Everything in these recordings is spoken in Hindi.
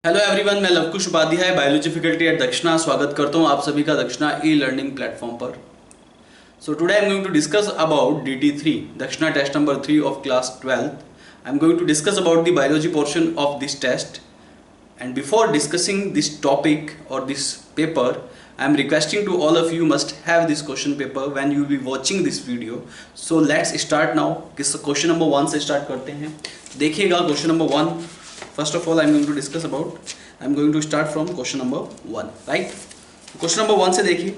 हेलो एवरीवन, मैं Lavkush Upadhyay biology faculty at Dakshina स्वागत करता हूं आप सभी का दक्षिणा ई लर्निंग प्लेटफॉर्म पर। So today I am going to discuss about DT3 Dakshana test number 3 of class 12th। I am going to discuss about the biology portion of this test and before discussing this topic और this paper I am requesting to all of you must have this question paper when you will be watching this video. So let's start now. Question number 1 से स्टार्ट करते हैं। देखिएगा question number 1, first of all I am going to discuss about, I am going to start from question number 1, right? Question number 1 से देखिए,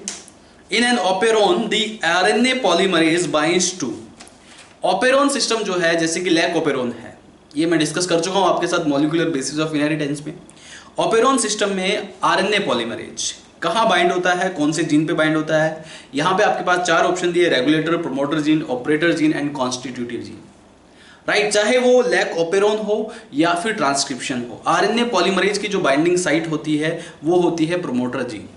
in an operon the RNA polymerase binds to, operon system जो है जैसे कि लैक ओपेरोन है, ये मैं डिस्कस कर चुका हूँ आपके साथ मॉलिक्यूलर बेसिस ऑफ इनहेरिटेंस में। ओपेरोन सिस्टम में RNA पॉलीमरेज कहाँ बाइंड होता है, कौन से जीन पे बाइंड होता है? यहाँ पे आपके पास 4 ऑप्शन दिए, regulator, promoter gene, operator gene and constitutive gene, right? चाहे वो लैक ओपेरोन हो या फिर ट्रांसक्रिप्शन हो, आरएनए पॉलीमरेज की जो बाइंडिंग साइट होती है वो होती है प्रोमोटर जीन,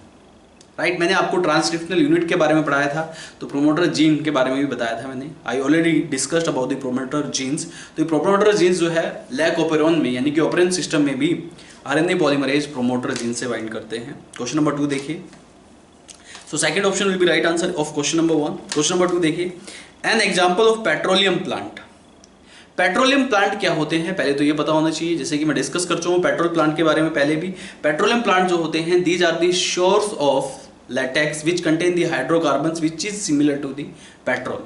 राइट? मैंने आपको ट्रांसक्रिप्शनल यूनिट के बारे में पढ़ाया था, तो प्रोमोटर जीन के बारे में भी बताया था मैंने। I already discussed about the promoter genes. तो प्रोमोटर जीन्स जो है लैक ओपेरोन में यानी कि ओपेरोन सिस्टम में भी आरएनए पॉलीमरेज प्रोमोटर जीन से बाइंड करते हैं। क्वेश्चन नंबर 2 देखिए। So second option will be right answer of question number 1। Question number 2 देखिए, an example of petroleum plant. Petroleum plant क्या होते हैं पहले तो ये पता होना चाहिए, जैसे कि मैं डिस्कस कर चुका हूँ पेट्रोल प्लांट के बारे में पहले भी। पेट्रोलियम प्लांट जो होते हैं, these are the sources of latex which contain the hydrocarbons which is similar to the petrol।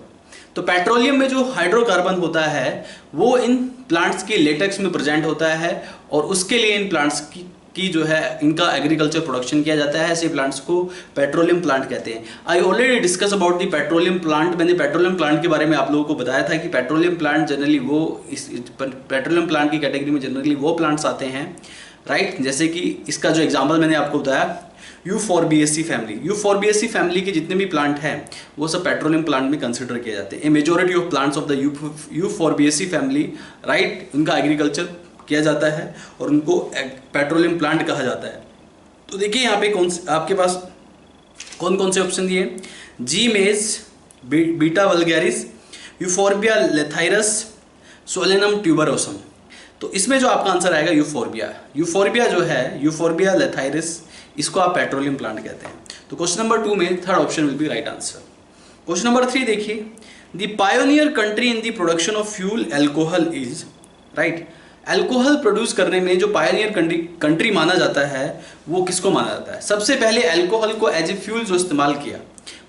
तो पेट्रोलियम में जो हाइड्रोकार्बन होता है वो इन प्लांट्स की लेटेक्स में प्रेजेंट होता है और उसके लिए इन प्लांट्स की जो है इनका एग्रीकल्चर प्रोडक्शन किया जाता है। ऐसे प्लांट्स को पेट्रोलियम प्लांट कहते हैं। I already discuss about the petroleum plant. मैंने पेट्रोलियम प्लांट के बारे में आप लोगों को बताया था कि पेट्रोलियम प्लांट जनरली वो पेट्रोलियम प्लांट की कैटेगरी में जनरली वो प्लांट्स आते हैं, राइट? जैसे कि इसका जो एग्जाम्पल मैंने आपको बताया, यूफॉर्बिएसी फैमिली। यूफॉर्बिएसी फैमिली के जितने भी प्लांट हैं वो सब पेट्रोलियम प्लांट में कंसिडर किए जाते हैं। A majority of plants of the Euphorbiaceae family, right, उनका एग्रीकल्चर किया जाता है और उनको पेट्रोलियम प्लांट कहा जाता है। तो देखिए यहाँ पे आपके पास कौन कौन से ऑप्शन दिए, जी मेज, बीटा वल्गैरिस, यूफॉर्बिया लेथाइरस, सोलेनम ट्यूबरोसम। तो इसमें जो आपका आंसर आएगा यूफॉर्बिया जो है, यूफॉर्बिया लेथाइरस, इसको आप पेट्रोलियम प्लांट कहते हैं। तो क्वेश्चन नंबर 2 में third option will be right answer. Question number 3 देखिए, the pioneer country in the production of fuel alcohol is, right? Alcohol produce करने में जो पायोनियर कंट्री माना जाता है वो किसको माना जाता है? सबसे पहले एल्कोहल को एज ए फ्यूल जो इस्तेमाल किया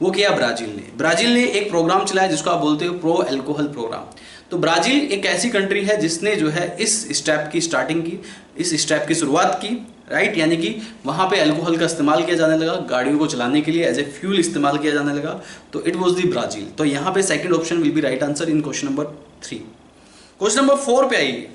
वो किया ब्राजील ने। ब्राजील ने एक प्रोग्राम चलाया जिसको आप बोलते हो प्रो एल्कोहल प्रोग्राम। तो ब्राजील एक ऐसी कंट्री है जिसने जो है इस स्टेप की स्टार्टिंग की, इस स्टेप की शुरुआत की, राइट? यानी कि वहाँ पे अल्कोहल का इस्तेमाल किया जाने लगा, गाड़ियों को चलाने के लिए एज ए फ्यूल इस्तेमाल किया जाने लगा, तो इट वॉज दी ब्राजील। तो यहाँ पे second option will be right answer in question number 3। Question number 4 पे आइए,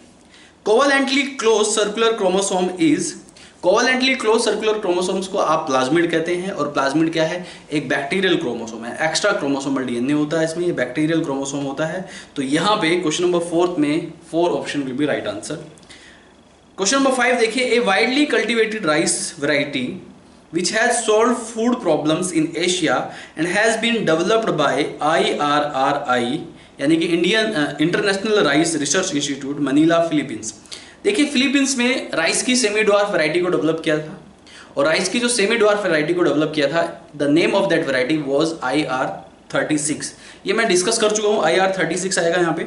covalently close circular chromosome is, covalently close circular chromosomes को आप प्लाज्मिड कहते हैं। और प्लाज्मिड क्या है? एक बैक्टीरियल क्रोमोसोम है, एक्स्ट्रा क्रोमोसोमल डीएनए होता है इसमें, ये बैक्टीरियल क्रोमोसोम होता है। तो यहाँ पे क्वेश्चन नंबर 4 में 4 option will be right answer. Question number 5 देखिए, a widely cultivated rice variety which has solved food problems in Asia and has been developed by IRRI यानी कि Indian international rice research institute, Manila, Philippines. देखिए फिलीपींस में राइस की सेमी ड्वार्फ वैरायटी को डेवलप किया था और राइस की जो सेमी ड्वार्फ वैरायटी को डेवलप किया था, the name of that variety was IR36। ये मैं डिस्कस कर चुका हूँ, IR36 आएगा यहाँ पे।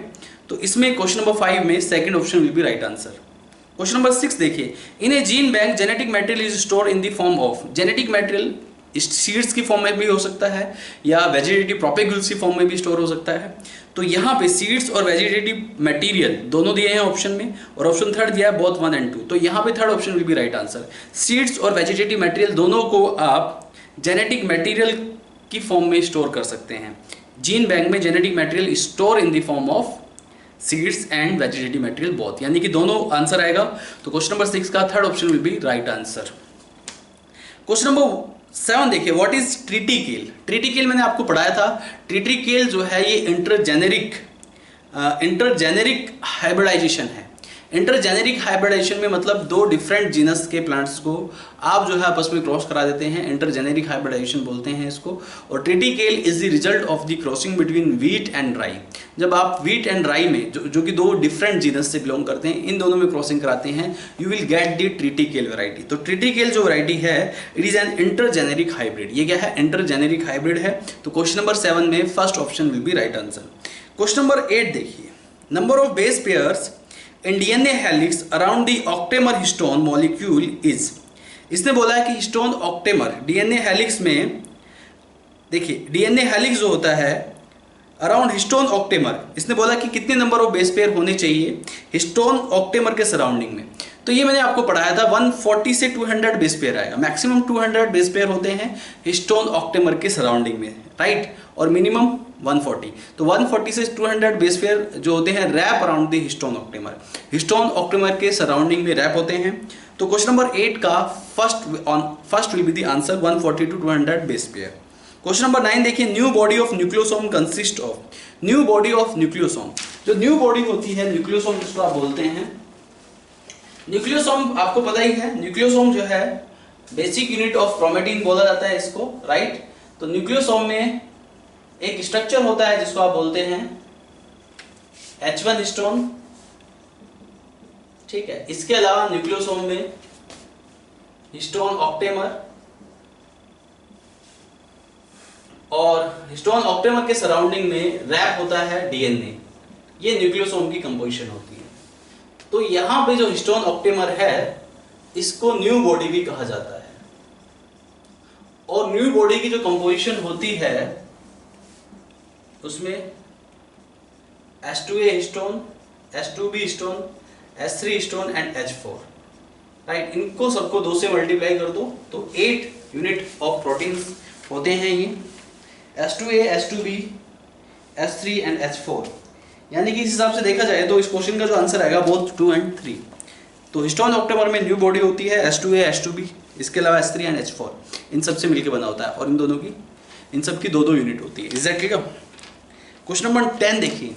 तो इसमें क्वेश्चन नंबर 5 में second option will be right answer. Question number 6 देखिए, in a gene bank genetic material is store in the form of, genetic material seeds की फॉर्म में भी हो सकता है या वेजिटेटिव प्रोपेगुल्स की फॉर्म में भी स्टोर हो सकता है। तो यहाँ पे सीड्स और वेजिटेटिव मटेरियल दोनों दिए हैं ऑप्शन में, और ऑप्शन थर्ड दिया है बोथ 1 and 2। तो यहाँ पे third option will be right answer. Seeds और वेजिटेटिव मटेरियल दोनों को आप जेनेटिक मटेरियल की फॉर्म में स्टोर कर सकते हैं। जीन बैंक में genetic material store in the form of seeds and vegetative material both, यानी कि दोनों आंसर आएगा। तो क्वेश्चन नंबर 6 का third option will be right answer. Question number 7 देखिए, व्हाट इज ट्रिटिकेल। ट्रिटिकेल मैंने आपको पढ़ाया था। ट्रिटिकेल जो है ये इंटरजेनेरिक हाइब्रिडाइजेशन है। इंटरजेनेरिक हाइब्रिडाइजेशन में मतलब दो डिफरेंट जीनस के प्लांट्स को आप जो है आपस में क्रॉस करा देते हैं, इंटरजेनेरिक हाइब्रिडाइजेशन बोलते हैं इसको। और triticale is the result of the crossing between wheat and राई। जब आप वीट एंड राई में जो कि दो डिफरेंट जीनस से बिलोंग करते हैं, इन दोनों में क्रॉसिंग कराते हैं, you will get the triticale variety. तो ट्रिटिकेल जो वैरायटी है इट इज एन इंटरजेनेरिक हाइब्रिड। ये क्या है? इंटरजेनेरिक हाइब्रिड है। तो क्वेश्चन नंबर 7 में first option will be right answer. Question number 8 देखिए, number of base pairs in DNA helix around the octamer histone molecule is. इसने बोला है कि हिस्टोन ऑक्टेमर डीएनए हेलिक्स में, देखिए डीएनए हेलिक्स जो होता है अराउंड हिस्टोन ऑक्टेमर, इसने बोला कि कितने नंबर ऑफ बेस पेयर होने चाहिए हिस्टोन ऑक्टेमर के सराउंडिंग में। तो ये मैंने आपको पढ़ाया था 140 से 200 बेस पेयर आएगा, मैक्सिमम 200 बेस पेयर होते हैं हिस्टोन ऑक्टेमर के सराउंडिंग में, राइट, और मिनिमम 140। तो 140 से 200 बेस पेयर जो होते हैं wrap around the histone octamer, histone octamer के सराउंडिंग में रैप होते हैं। तो क्वेश्चन नंबर 8 का first will be the answer 140 to 200 base pair. Question number 9 देखिए, new body of nucleosome consist of. New body of nucleosome, जो न्यू बॉडी होती है न्यूक्लियोसोम जिसको आप बोलते हैं, न्यूक्लियोसोम आपको पता ही है, न्यूक्लियोसोम जो है बेसिक यूनिट ऑफ क्रोमेटिन बोला जाता है इसको, राइट। तो न्यूक्लियोसोम में एक स्ट्रक्चर होता है जिसको आप बोलते हैं H1 हिस्टोन, ठीक है। इसके अलावा न्यूक्लियोसोम में हिस्टोन ऑक्टेमर और हिस्टोन ऑक्टेमर के सराउंडिंग में रैप होता है डीएनए। ये न्यूक्लियोसोम की कंपोजिशन होती है। तो यहां पे जो हिस्टोन ऑक्टेमर है इसको न्यू बॉडी भी कहा जाता है। और न्यू बॉडी की जो कंपोजिशन होती है उसमें H2A histone, H2B histone, H3 histone and H4, right. इनको सबको 2 से मल्टीप्लाई कर दो तो 8 यूनिट ऑफ प्रोटीन्स होते हैं ये, H2A, H2B, H3 and H4। यानी कि इस हिसाब से देखा जाए तो इस क्वेश्चन का जो आंसर आएगा बोथ 2 and 3। तो हिस्टोन ऑक्टेमर में न्यू बॉडी होती है H2A, H2B, इसके अलावा H3 एंड H4, इन सब से मिलकर बना होता है और इन दोनों की, इन सब की 2-2 यूनिट होती है। Is that clear? Question number 10 देखिए,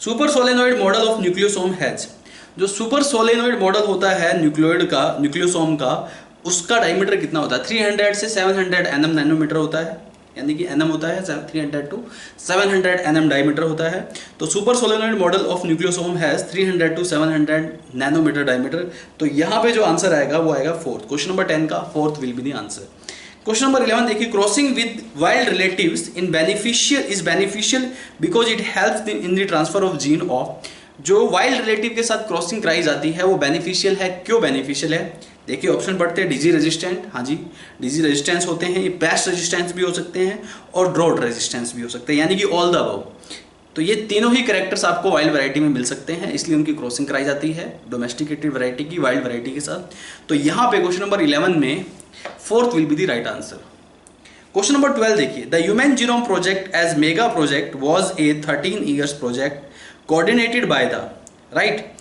super solenoid model of nucleosome has. जो सुपर सोलेनोइड मॉडल होता है न्यूक्लियोइड का, न्यूक्लियोसोम का, उसका डायमीटर कितना होता है? 300 से 700 nm नैनोमीटर होता है, यानी कि nm होता है 300 to 700 nm डायमीटर होता है। तो super solenoid model of nucleosome has 300 to 700 nanometer diameter. तो यहाँ पे जो आंसर आएगा वो आएगा 4th। क्वेश्चन नंबर 10 का 4th will be the answer. Question number 11 देखिए, crossing with wild relatives in beneficial because it helps in the transfer of gene of. जो वाइल्ड रिलेटिव के साथ क्रॉसिंग कराई जाती है वो बेनिफिशियल है। क्यों बेनिफिशियल है? देखिए ऑप्शन पढ़ते हैं, डिजीज रेजिस्टेंट, हाँ जी डिजीज रेजिस्टेंस होते हैं, ये पेस्ट रेजिस्टेंस भी हो सकते हैं और ड्रॉट रेजिस्टेंस भी हो सकते हैं, यानी कि ऑल द अबव। तो ये तीनों ही कैरेक्टर्स आपको वाइल्ड वैरायटी में मिल सकते हैं, इसलिए उनकी क्रॉसिंग कराई जाती है डोमेस्टिकेटेड वैरायटी की वाइल्ड वैरायटी के साथ। तो यहाँ पे क्वेश्चन नंबर 11 में 4th will be the right answer. Question number 12 देखिए, the human genome project as mega project was a 13 years project coordinated by the, right.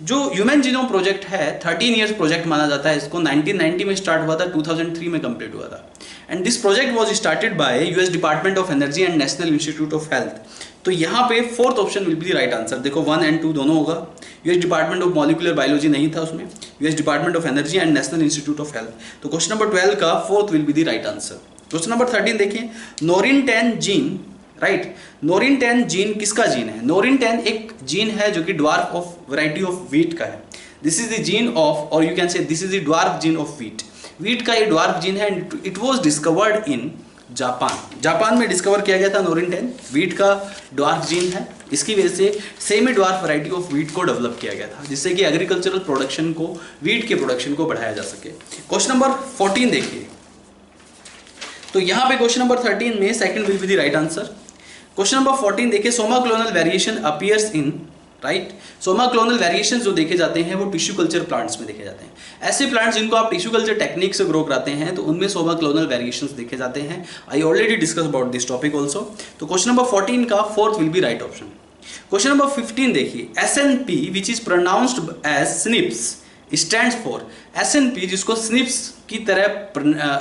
जो ह्यूमन जीनोम प्रोजेक्ट है 13 years प्रोजेक्ट माना जाता है इसको। 1990 में स्टार्ट हुआ था, 2003 में कंप्लीट हुआ था। And this project was started by US department of energy and national institute of health. तो यहाँ पे 4th option will be the right answer. देखो 1 and 2 दोनों होगा। US department of molecular biology नहीं था उसमें, US department of energy and national institute of health. तो क्वेश्चन नंबर 12 का 4th will be the right answer. Question number 13 देखिए, नोरिन-10 जीन, राइट। नोरिन-10 जीन किसका जीन है? नोरिन-10 एक जीन है जो कि dwarf of variety of wheat का है। This is the gene of, और you can say this is the dwarf gene of wheat. Wheat का ये ड्वार्फ जीन है। It was discovered in Japan. Japan में डिस्कवर किया गया था नोरिन-10। वीट का ड्वार्फ जीन है, इसकी वजह से semi dwarf variety of wheat को डेवलप किया गया था, जिससे कि एग्रीकल्चरल प्रोडक्शन को, वीट के प्रोडक्शन को बढ़ाया जा सके। क्वेश्चन नंबर 14 देखिए, तो यहाँ पे क्वेश्चन नंबर 13 में 2nd will be the right answer. Question number 14 देखिए, सोमा क्लोनल वेरिएशन अपीयर्स इन, राइट। सोमा क्लोनल वेरिएशन जो देखे जाते हैं वो टिश्यू कल्चर प्लांट्स में देखे जाते हैं। ऐसे प्लांट्स जिनको आप टिश्यू कल्चर टेक्निक से ग्रो कराते हैं तो उनमें सोमा क्लोनल वेरिएशंस देखे जाते हैं। I already discuss about this topic also. तो क्वेश्चन नंबर 14 का 4th will be right option. Question number 15 देखिए, SNP which is pronounced as snips stands for SNP, जिसको स्निप्स की तरह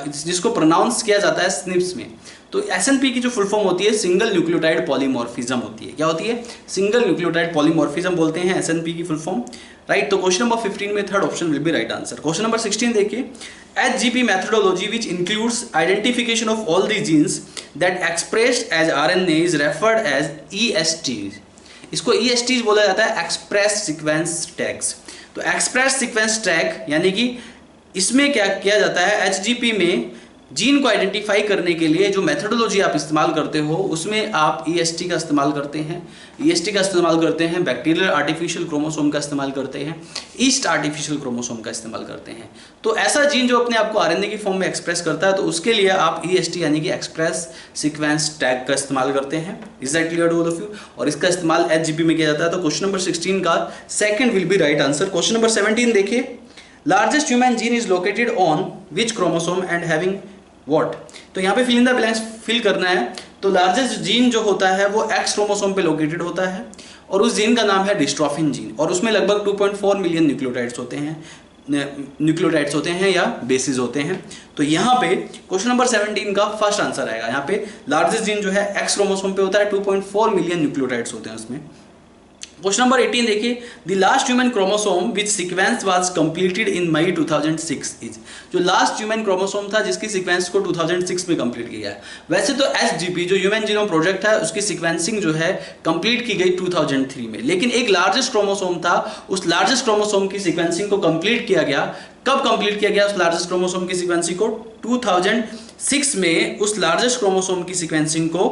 जिसको प्रोनाउंस किया जाता है स्निप्स में। तो SNP की जो फुल फॉर्म होती है सिंगल न्यूक्लियोटाइड पॉलीमॉर्फिज्म होती है। क्या होती है? सिंगल न्यूक्लियोटाइड पॉलीमॉर्फिज्म बोलते हैं SNP की फुल फॉर्म, राइट। तो क्वेश्चन नंबर 15 में third option will be right answer. Question number 16 देखिए, HGP methodology which includes identification of all the genes that expressed as RNA is referred as ESTs। इसको ESTs बोला जाता है, एक्सप्रेस सीक्वेंस टैग्स। तो एक्सप्रेस सीक्वेंस टैग यानी कि इसमें क्या किया जाता है, HGP में जीन को आइडेंटिफाई करने के लिए जो मेथोडोलॉजी आप इस्तेमाल करते हो उसमें आप EST का इस्तेमाल करते हैं। EST का इस्तेमाल करते हैं, बैक्टीरियल आर्टिफिशियल क्रोमोसोम का इस्तेमाल करते हैं, ईस्ट आर्टिफिशियल क्रोमोसोम का इस्तेमाल करते हैं। तो ऐसा जीन जो अपने आप को RNA की फॉर्म में एक्सप्रेस करता है तो उसके लिए आप EST यानी कि एक्सप्रेस सीक्वेंस टैग का इस्तेमाल करते हैं। Is that clear to all of you? और इसका इस्तेमाल HGP में किया जाता है। तो क्वेश्चन नंबर 16 का second will be right answer. Question number 17 देखिए, largest human gene is located on which chromosome and having what. तो यहाँ पे fill in the blanks fill करना है। तो लार्जेस्ट जीन जो होता है वो X क्रोमोसोम पे लोकेटेड होता है और उस जीन का नाम है डिस्ट्रोफिन जीन, और उसमें लगभग 2.4 मिलियन न्यूक्लियोटाइड्स होते हैं या बेसिस होते हैं। तो यहाँ पे क्वेश्चन नंबर 17 का फर्स्ट आंसर आएगा। यहाँ पे लार्जेस्ट जीन जो है X क्रोमोसोम पे होता है, 2.4 मिलियन न्यूक्लियोटाइड्स होते हैं उसमें। क्वेश्चन नंबर 18 देखिए, the last human chromosome which sequence was completed in May 2006 is. जो लास्ट ह्यूमन क्रोमोसोम था जिसकी सीक्वेंस को 2006 में कंप्लीट किया है। वैसे तो SGP जो ह्यूमन जीनोम प्रोजेक्ट है उसकी सीक्वेंसिंग जो है कंप्लीट की गई 2003 में, लेकिन एक लार्जेस्ट क्रोमोसोम था, उस लार्जेस्ट क्रोमोसोम की सीक्वेंसिंग को कंप्लीट किया गया। कब कंप्लीट किया गया उस लार्जेस्ट क्रोमोसोम की सीक्वेंसिंग को? 2006 में उस लार्जेस्ट क्रोमोसोम की सीक्वेंसिंग को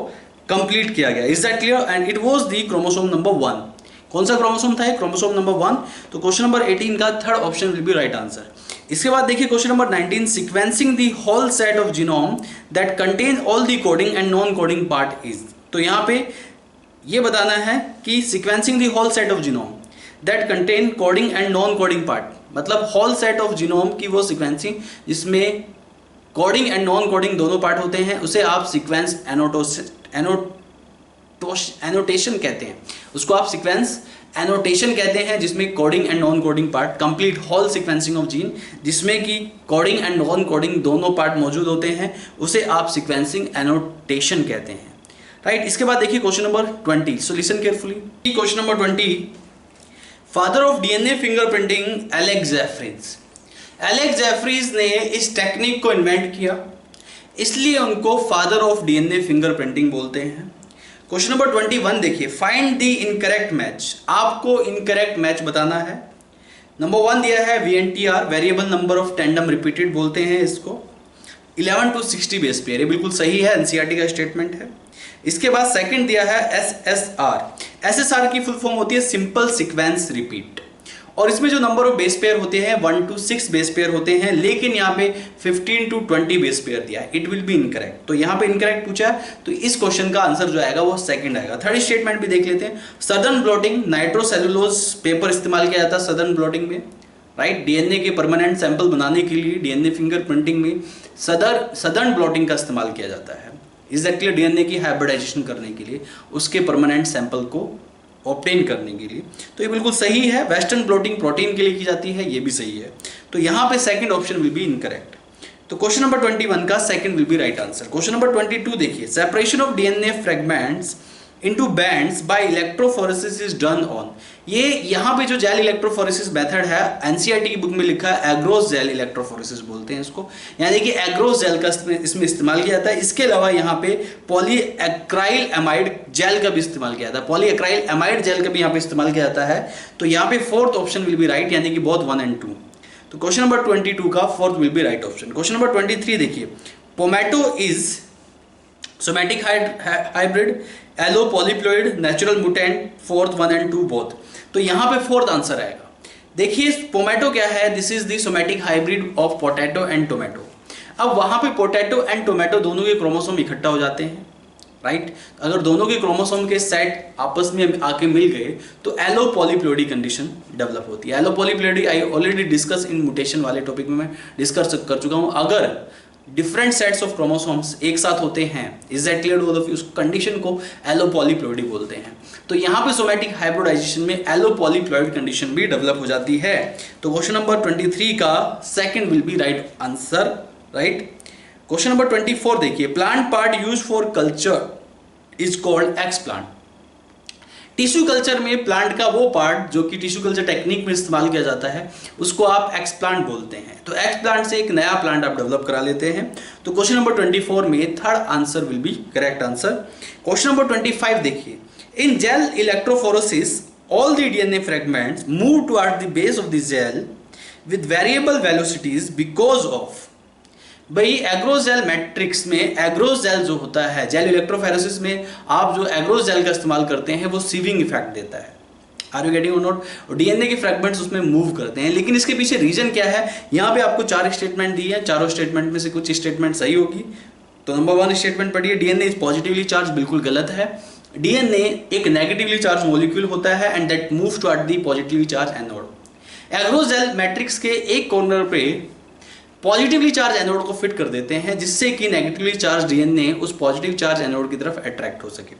कंप्लीट किया गया। Is that clear? And it was the chromosome number 1। कौन सा क्रोमोसोम था? Chromosome number 1। तो क्वेश्चन नंबर 18 का third option will be right answer. इसके बाद देखिए question number 19, sequencing the whole set of genome that contain all the coding and non coding part is. तो यहाँ पे ये बताना है कि sequencing the whole set of genome that contain coding and non coding part, मतलब होल सेट ऑफ जीनोम की वो सीक्वेंसिंग जिसमें कोडिंग एंड नॉन कोडिंग दोनों पार्ट होते हैं, उसे आप सीक्वेंस एनोटेशन कहते हैं। उसको आप सीक्वेंस एनोटेशन कहते हैं, जिसमें coding and non coding part, complete whole sequencing of gene जिसमें कि कोडिंग एंड नॉन कोडिंग दोनों पार्ट मौजूद होते हैं, उसे आप सीक्वेंसिंग एनोटेशन कहते हैं, राइट। इसके बाद देखिए question number 20, so listen carefully. Question number 20, father of DNA fingerprinting Alex Jeffreys. Alex Jeffreys ने इस टेक्निक को इन्वेंट किया, इसलिए उनको फादर ऑफ DNA फिंगरप्रिंटिंग बोलते हैं। क्वेश्चन नंबर 21 देखिए, फाइंड द इनकरेक्ट मैच। आपको इनकरेक्ट मैच बताना है। नंबर 1 दिया है VNTR, variable number of tandem repeated बोलते हैं इसको, 11 to 60 बेस पेयर, ये बिल्कुल सही है, NCERT का स्टेटमेंट है। इसके बाद सेकंड दिया है SSR। SSR की फुल फॉर्म होती है सिंपल सीक्वेंस रिपीट, और इसमें जो नंबर ऑफ बेस पेयर होते हैं 1 to 6 बेस पेयर होते हैं, लेकिन यहाँ पे 15 to 20 बेस पेयर दिया है। It will be incorrect. तो यहाँ पे इनकरेक्ट पूछा है, तो इस क्वेश्चन का आंसर जो आएगा वो सेकंड आएगा। थर्ड स्टेटमेंट भी देख लेते हैं। सदर्न ब्लॉटिंग, नाइट्रोसेलुलोज पेपर इस्तेमाल किया जाता है सदर्न ब्लॉटिंग में, राइट। DNA के परमानेंट सैंपल बनाने के लिए DNA फिंगरप्रिंटिंग में सदर्न ब्लॉटिंग का इस्तेमाल किया जाता है। Is that clear? DNA की हाइब्रिडाइजेशन करने के लिए, उसके परमानेंट सैंपल को ऑब्टेन करने के लिए। तो ये बिल्कुल सही है। वेस्टर्न ब्लॉटिंग प्रोटीन के लिए की जाती है, ये भी सही है। तो यहाँ पे second option will be incorrect. तो क्वेश्चन नंबर 21 का second will be right answer. Question number 22 देखिए, separation of DNA fragments into bands by electrophoresis is done on. ये यहाँ पे जो जेल इलेक्ट्रोफोरेसिस मेथड है, NCERT की बुक में लिखा है एग्रोस जेल इलेक्ट्रोफोरेसिस बोलते हैं इसको, यानी कि एग्रोस जेल का इसमें इस्तेमाल किया जाता है। इसके अलावा यहाँ पे पॉलीएक्राइल एमाइड जेल का भी इस्तेमाल किया जाता है, पॉलीएक्राइल एमाइड जेल का भी यहाँ पे इस्तेमाल किया जाता है। तो यहाँ पे fourth option will be right, यानी कि बोथ 1 and 2। तो क्वेश्चन नंबर 22 का fourth will be right option. Question number 23 देखिए, pomato is somatic hybrid, allo polyploid, natural mutant, fourth 1 and 2 both. तो यहाँ पे फोर्थ आंसर आएगा। देखिए पोमैटो क्या है, this is the somatic hybrid of potato and tomato. अब वहाँ पे पोटैटो एंड टोमेटो दोनों के क्रोमोसोम इकट्ठा हो जाते हैं, राइट। अगर दोनों के क्रोमोसोम के सेट आपस में आके मिल गए तो एलो पॉलीप्लॉइडी कंडीशन डेवलप होती है। Allo polyploidy I already discuss in mutation वाले टॉपिक में मैं डिस्कस कर चुका हूँ। अगर डिफरेंट सेट्स ऑफ क्रोमोसोम्स एक साथ होते हैं, is that clear to all of you? उस कंडीशन को एलोपॉलीप्लॉइडी बोलते हैं। तो यहाँ पे सोमैटिक हाइब्रिडाइजेशन में एलोपॉलीप्लॉइड कंडीशन भी डेवलप हो जाती है। तो क्वेश्चन नंबर 23 का second will be right answer, right. Question number 24 देखिए, plant part use for culture is called explant. Tissue culture में प्लांट का वो पार्ट जो कि टिश्यू कल्चर टेक्निक में इस्तेमाल किया जाता है उसको आप एक्सप्लांट बोलते हैं। तो एक्सप्लांट से एक नया प्लांट आप डेवलप करा लेते हैं। तो क्वेश्चन नंबर 24 में third answer will be correct answer. Question number 25 देखिए, in gel electrophoresis all the DNA fragments move toward the base of the gel with variable velocities because of. भाई एग्रोजेल मैट्रिक्स में एग्रोजेल जो होता है, जेल इलेक्ट्रोफोरेसिस में आप जो एग्रोजेल का इस्तेमाल करते हैं वो सीविंग इफेक्ट देता है। Are you getting or not? DNA के फ्रेगमेंट्स उसमें मूव करते हैं, लेकिन इसके पीछे रीजन क्या है? यहाँ पे आपको 4 स्टेटमेंट दी है, चारों स्टेटमेंट में से कुछ स्टेटमेंट सही होगी। तो नंबर 1 स्टेटमेंट पढ़िए, डीएनए इज पॉजिटिवली चार्ज, बिल्कुल गलत है। डीएनए एक नेगेटिवली चार्ज मॉलिक्यूल होता है and that moves toward the positively charge anode. एग्रोजेल matrix के एक कॉर्नर पे पॉजिटिवली चार्ज एनोड को फिट कर देते हैं जिससे कि नेगेटिवली चार्ज डीएनए उस पॉजिटिव चार्ज एनोड की तरफ अट्रैक्ट हो सके।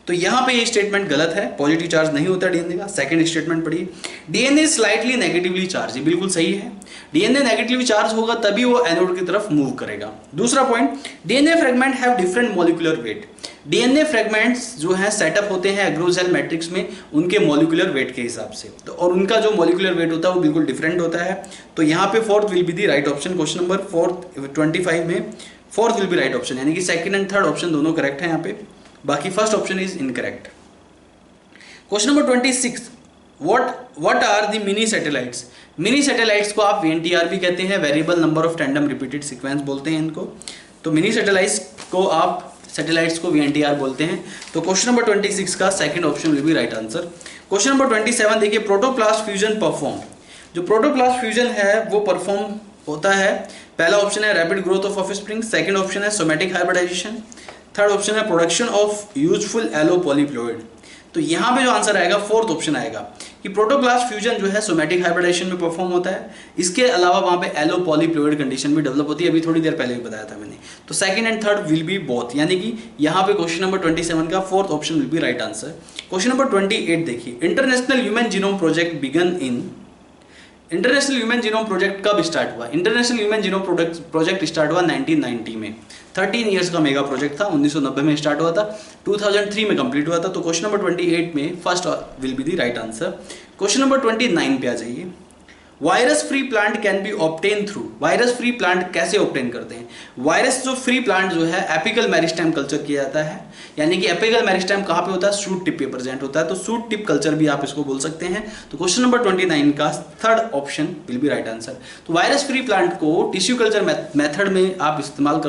तो यहाँ पे ये स्टेटमेंट गलत है, पॉजिटिव चार्ज नहीं होता डीएनए का। सेकंड स्टेटमेंट पढ़िए, डीएनए स्लाइटली नेगेटिवली चार्ज, ये बिल्कुल सही है। डीएनए नेगेटिवली चार्ज होगा तभी वो एनोड की तरफ मूव करेगा। दूसरा point, DNA fragment have different molecular weight. DNA fragments जो हैं सेटअप होते हैं एग्रोजेल मैट्रिक्स में उनके मॉलिक्यूलर वेट के हिसाब से, तो और उनका जो मॉलिक्यूलर वेट होता है वो बिल्कुल डिफरेंट होता है। तो यहाँ पे fourth will be the right option. Question number 25 में fourth will be right option, यानी कि सेकंड एंड थर्ड ऑप्शन दोनों करेक्ट है यहाँ पे, बाकी first option is incorrect. Question number 26, what are the mini satellites? Mini satellites को आप VNTR भी कहते हैं, variable number of tandem repeated sequence बोलते हैं इनको। तो मिनी सैटेलाइट्स को VNTR बोलते हैं। तो क्वेश्चन नंबर 26 का second option will be right answer. Question number 27 देखिए, प्रोटोप्लास्ट फ्यूजन परफॉर्म। जो प्रोटोप्लास्ट फ्यूजन है वो परफॉर्म होता है, पहला ऑप्शन है rapid growth of offspring, second option है सोमैटिक हाइब्रिडाइजेशन, थर्ड ऑप्शन है प्रोडक्शन ऑफ यूजफुल एलोपॉलीप्लॉइड। तो यहाँ पे जो आंसर आएगा फोर्थ ऑप्शन आएगा कि प्रोटोप्लास्ट फ्यूजन जो है सोमैटिक हाइब्रिडाइजेशन में परफॉर्म होता है। इसके अलावा वहाँ पे एलोपॉलीप्लॉइड कंडीशन भी डेवलप होती है, अभी थोड़ी देर पहले भी बताया था मैंने। तो second and third will be both, यानी कि यहाँ पे क्वेश्चन नंबर 27 का fourth option will be right answer. Question number 28 देखिए, international human genome project began in. International human genome project कब स्टार्ट हुआ? International human genome project start हुआ 1990 में। 13 इयर्स का मेगा प्रोजेक्ट था, 1990 में स्टार्ट हुआ था, 2003 में कंप्लीट हुआ था। तो क्वेश्चन नंबर 28 में first will be the right answer. Question number 29 पे आ जाइए, virus free plant can be obtain through. Virus free plant कैसे ऑब्टेन करते हैं? वायरस जो फ्री प्लांट जो है एपिकल मेरिस्टेम कल्चर किया जाता है, यानी कि एपिकल मेरिस्टेम कहाँ पे होता है? शूट टिप पे प्रेजेंट होता है, तो शूट टिप कल्चर भी आप इसको बोल सकते हैं। तो क्वेश्चन नंबर 29 का third option will be right answer. तो वायरस फ्री प्लांट को टिश्यू कल्चर मेथड में आप इस्तेमाल